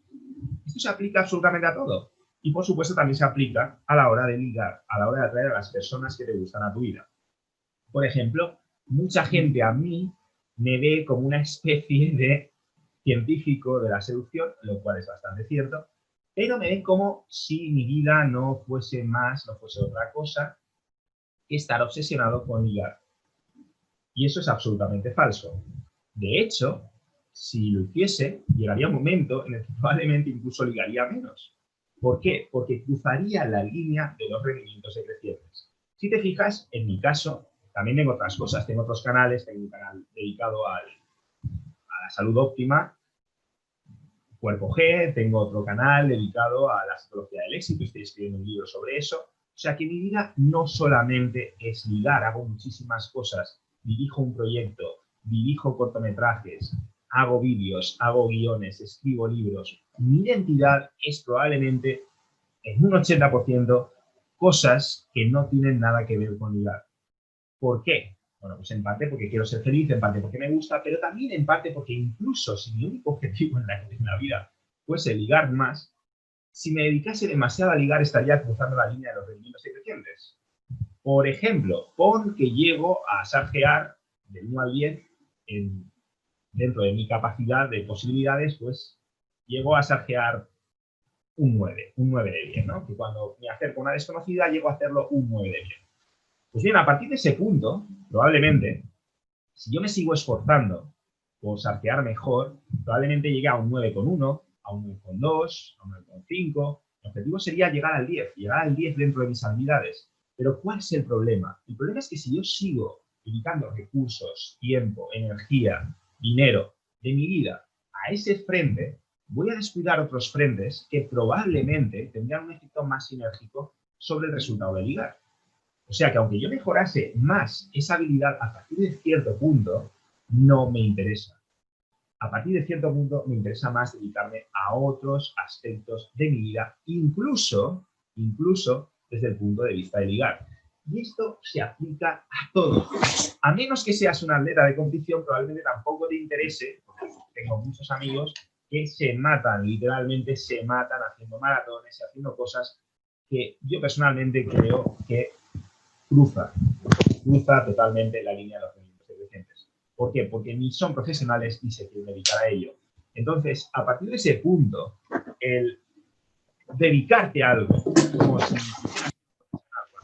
Esto se aplica absolutamente a todo. Y por supuesto también se aplica a la hora de ligar, a la hora de atraer a las personas que te gustan a tu vida. Por ejemplo, mucha gente a mí me ve como una especie de científico de la seducción, lo cual es bastante cierto, pero me ven como si mi vida no fuese más, no fuese otra cosa que estar obsesionado con ligar. Y eso es absolutamente falso. De hecho, si lo hiciese, llegaría un momento en el que probablemente incluso ligaría menos. ¿Por qué? Porque cruzaría la línea de los rendimientos decrecientes. Si te fijas, en mi caso, también tengo otras cosas. Tengo otros canales, tengo un canal dedicado a la salud óptima, Cuerpo G, tengo otro canal dedicado a la psicología del éxito, estoy escribiendo un libro sobre eso. O sea que mi vida no solamente es ligar, hago muchísimas cosas, dirijo un proyecto, dirijo cortometrajes, hago vídeos, hago guiones, escribo libros. Mi identidad es probablemente, en un 80%, cosas que no tienen nada que ver con ligar. ¿Por qué? Bueno, pues en parte porque quiero ser feliz, en parte porque me gusta, pero también en parte porque incluso si mi único objetivo en la vida fuese ligar más, si me dedicase demasiado a ligar estaría cruzando la línea de los rendimientos decrecientes. Por ejemplo, pon que llego a sarjear del 1 al 10 dentro de mi capacidad de posibilidades, pues llego a sarjear un 9 de 10, ¿no? Que cuando me acerco a una desconocida llego a hacerlo un 9 de 10. Pues bien, a partir de ese punto, probablemente, si yo me sigo esforzando por sarjear mejor, probablemente llegue a un 9,1, a un 9,2, a un 9,5. El objetivo sería llegar al 10 dentro de mis habilidades. Pero ¿cuál es el problema? El problema es que si yo sigo dedicando recursos, tiempo, energía, dinero de mi vida a ese frente, voy a descuidar otros frentes que probablemente tendrían un efecto más sinérgico sobre el resultado de ligar. O sea que aunque yo mejorase más esa habilidad a partir de cierto punto, no me interesa. A partir de cierto punto me interesa más dedicarme a otros aspectos de mi vida, incluso desde el punto de vista de ligar. Y esto se aplica a todo. A menos que seas un atleta de competición, probablemente tampoco te interese, porque tengo muchos amigos que se matan, literalmente se matan haciendo maratones y haciendo cosas que yo personalmente creo que cruza totalmente la línea de los rendimientos decrecientes. ¿Por qué? Porque ni son profesionales ni se quieren dedicar a ello. Entonces, a partir de ese punto, el dedicarte a algo, como si ya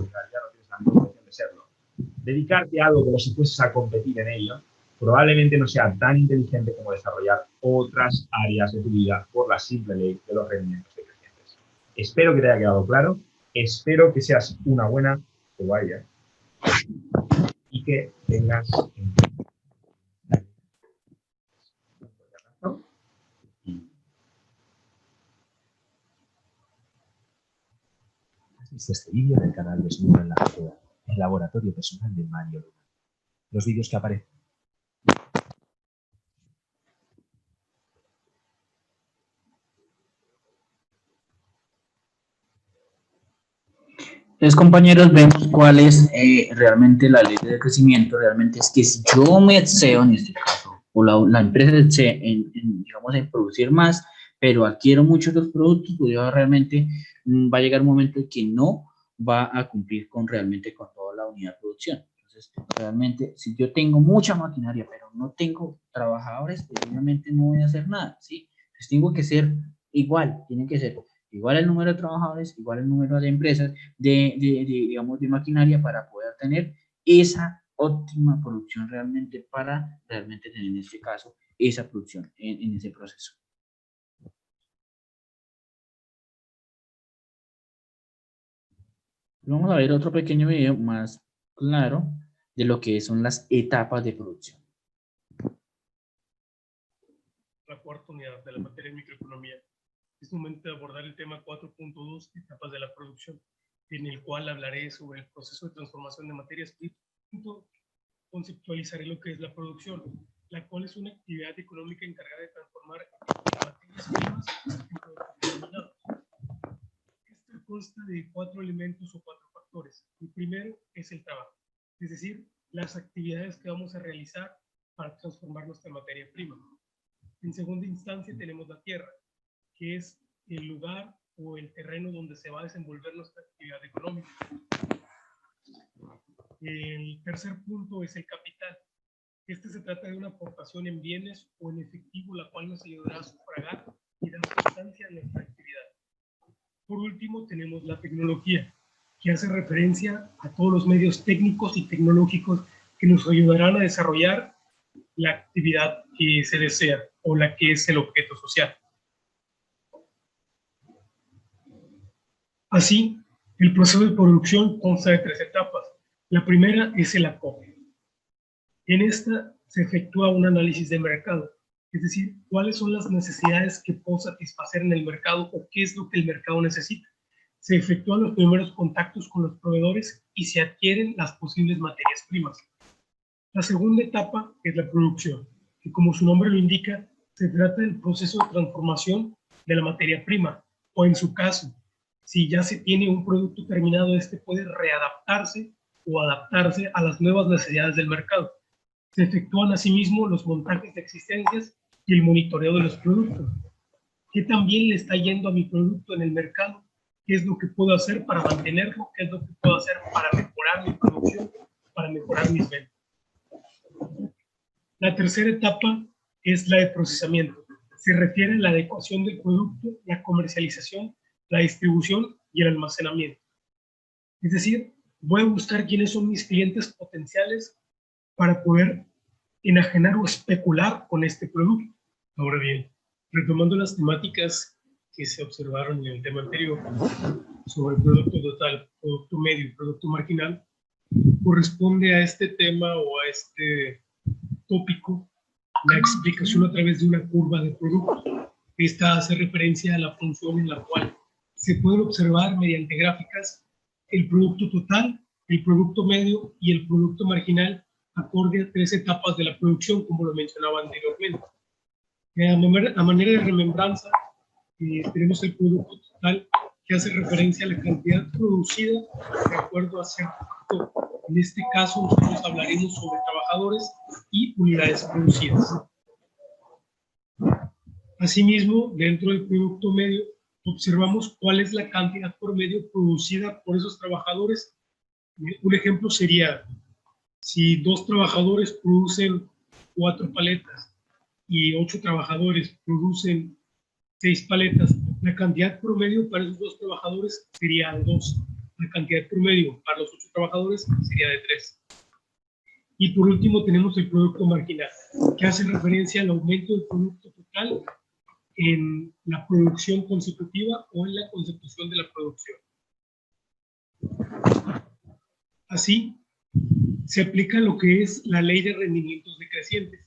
no tienes la intención de serlo, dedicarte a algo como si fueses a competir en ello, probablemente no sea tan inteligente como desarrollar otras áreas de tu vida por la simple ley de los rendimientos decrecientes. Espero que te haya quedado claro, espero que seas una buena vaya y que tengas ¿Has visto este vídeo del canal Desnudo en la Sociedad? El laboratorio personal de Mario Luna. Los vídeos que aparecen. Entonces, compañeros, vemos cuál es realmente la ley de crecimiento. Realmente es que si yo me excedo en este caso, o la empresa excede digamos, en producir más, pero adquiero muchos de los productos, pues yo realmente va a llegar un momento en que no va a cumplir realmente con toda la unidad de producción. Entonces, realmente, si yo tengo mucha maquinaria, pero no tengo trabajadores, pues obviamente no voy a hacer nada, ¿sí? Entonces, tengo que ser igual, tiene que ser igual el número de trabajadores, igual el número de empresas, digamos, de maquinaria para poder tener esa óptima producción realmente para realmente tener en este caso esa producción en ese proceso. Vamos a ver otro pequeño video más claro de lo que son las etapas de producción. La cuarta unidad de la materia de microeconomía. Es momento de abordar el tema 4.2, etapas de la producción, en el cual hablaré sobre el proceso de transformación de materias primas. Conceptualizaré lo que es la producción, la cual es una actividad económica encargada de transformar materias primas en productos terminados. Esto consta de 4 elementos o 4 factores. El primero es el trabajo, es decir, las actividades que vamos a realizar para transformar nuestra materia prima. En segunda instancia tenemos la tierra, que es el lugar o el terreno donde se va a desenvolver nuestra actividad económica. El tercer punto es el capital. Este se trata de una aportación en bienes o en efectivo, la cual nos ayudará a sufragar y dar constancia a nuestra actividad. Por último, tenemos la tecnología, que hace referencia a todos los medios técnicos y tecnológicos que nos ayudarán a desarrollar la actividad que se desea o la que es el objeto social. Así, el proceso de producción consta de 3 etapas. La primera es el acopio. En esta se efectúa un análisis de mercado, es decir, cuáles son las necesidades que puedo satisfacer en el mercado o qué es lo que el mercado necesita. Se efectúan los primeros contactos con los proveedores y se adquieren las posibles materias primas. La segunda etapa es la producción, que como su nombre lo indica, se trata del proceso de transformación de la materia prima, o en su caso, si ya se tiene un producto terminado, este puede readaptarse o adaptarse a las nuevas necesidades del mercado. Se efectúan asimismo los montajes de existencias y el monitoreo de los productos. ¿Qué tan bien le está yendo a mi producto en el mercado? ¿Qué es lo que puedo hacer para mantenerlo? ¿Qué es lo que puedo hacer para mejorar mi producción, para mejorar mis ventas? La tercera etapa es la de procesamiento. Se refiere a la adecuación del producto, la comercialización, la distribución y el almacenamiento. Es decir, voy a buscar quiénes son mis clientes potenciales para poder enajenar o especular con este producto. Ahora bien, retomando las temáticas que se observaron en el tema anterior sobre el producto total, producto medio y producto marginal, corresponde a este tema o a este tópico la explicación a través de una curva de productos. Esta hace referencia a la función en la cual se pueden observar mediante gráficas el producto total, el producto medio y el producto marginal acorde a 3 etapas de la producción, como lo mencionaba anteriormente. A manera de remembranza, tenemos el producto total, que hace referencia a la cantidad producida de acuerdo a cierto factor. En este caso, nosotros hablaremos sobre trabajadores y unidades producidas. Asimismo, dentro del producto medio, observamos cuál es la cantidad por medio producida por esos trabajadores. Un ejemplo sería, si 2 trabajadores producen 4 paletas y 8 trabajadores producen 6 paletas, la cantidad promedio para esos 2 trabajadores sería de 2. La cantidad promedio para los 8 trabajadores sería de 3. Y por último tenemos el producto marginal, que hace referencia al aumento del producto total en la producción consecutiva o en la consecución de la producción. Así, se aplica lo que es la ley de rendimientos decrecientes,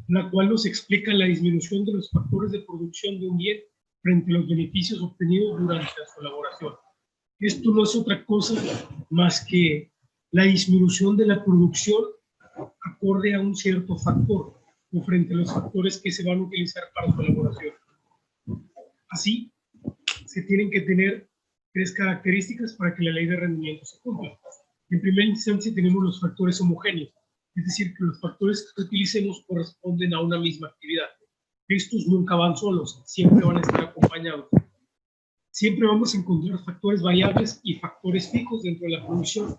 la cual nos explica la disminución de los factores de producción de un bien frente a los beneficios obtenidos durante su elaboración. Esto no es otra cosa más que la disminución de la producción acorde a un cierto factor o frente a los factores que se van a utilizar para su elaboración. Así, se tienen que tener 3 características para que la ley de rendimiento se cumpla. En primera instancia tenemos los factores homogéneos, es decir, que los factores que utilicemos corresponden a una misma actividad. Estos nunca van solos, siempre van a estar acompañados. Siempre vamos a encontrar factores variables y factores fijos dentro de la producción.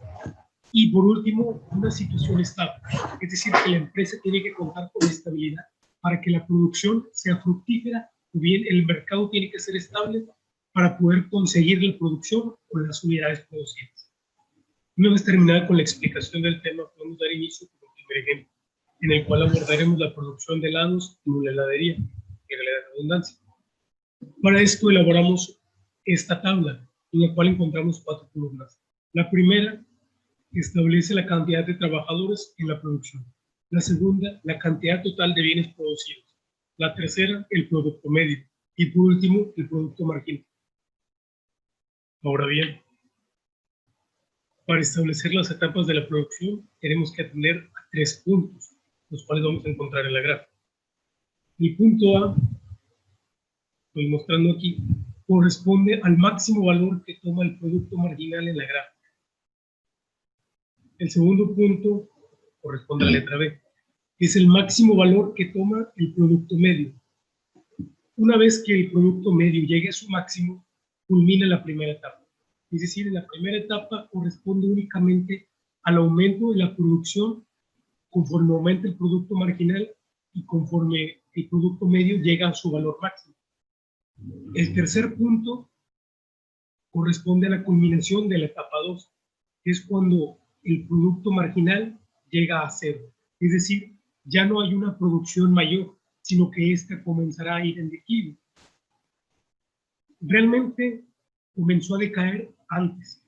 Y por último, una situación estable, es decir, que la empresa tiene que contar con estabilidad para que la producción sea fructífera, o bien el mercado tiene que ser estable para poder conseguir la producción o las unidades producidas. Una vez terminada con la explicación del tema, podemos dar inicio con un primer ejemplo, en el cual abordaremos la producción de helados en una heladería, que es la redundancia. Para esto elaboramos esta tabla, en la cual encontramos 4 columnas. La primera establece la cantidad de trabajadores en la producción. La segunda, la cantidad total de bienes producidos. La tercera, el producto medio. Y por último, el producto marginal. Ahora bien, para establecer las etapas de la producción, tenemos que atender a 3 puntos, los cuales vamos a encontrar en la gráfica. El punto A, estoy mostrando aquí, corresponde al máximo valor que toma el producto marginal en la gráfica. El segundo punto corresponde a la letra B, que es el máximo valor que toma el producto medio. Una vez que el producto medio llegue a su máximo, culmina la primera etapa. Es decir, en la primera etapa corresponde únicamente al aumento de la producción conforme aumenta el producto marginal y conforme el producto medio llega a su valor máximo. El tercer punto corresponde a la culminación de la etapa 2, que es cuando el producto marginal llega a 0. Es decir, ya no hay una producción mayor, sino que ésta comenzará a ir en declive. Realmente comenzó a decaer antes,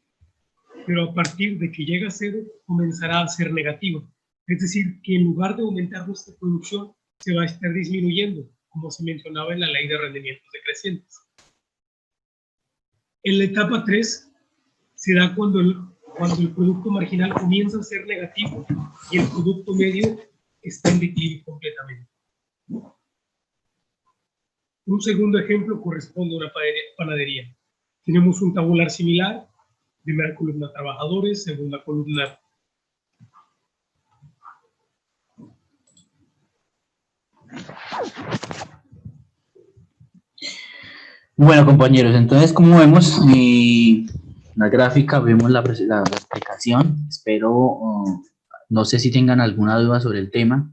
pero a partir de que llega a cero, comenzará a ser negativo. Es decir, que en lugar de aumentar nuestra producción, se va a estar disminuyendo, como se mencionaba en la ley de rendimientos decrecientes. En la etapa 3 se da cuando el producto marginal comienza a ser negativo y el producto medio está en declive completamente. Un segundo ejemplo corresponde a una panadería. Tenemos un tabular similar, primera columna trabajadores, segunda columna Bueno, compañeros, entonces como vemos la gráfica, vemos la explicación. Espero, no sé si tengan alguna duda sobre el tema.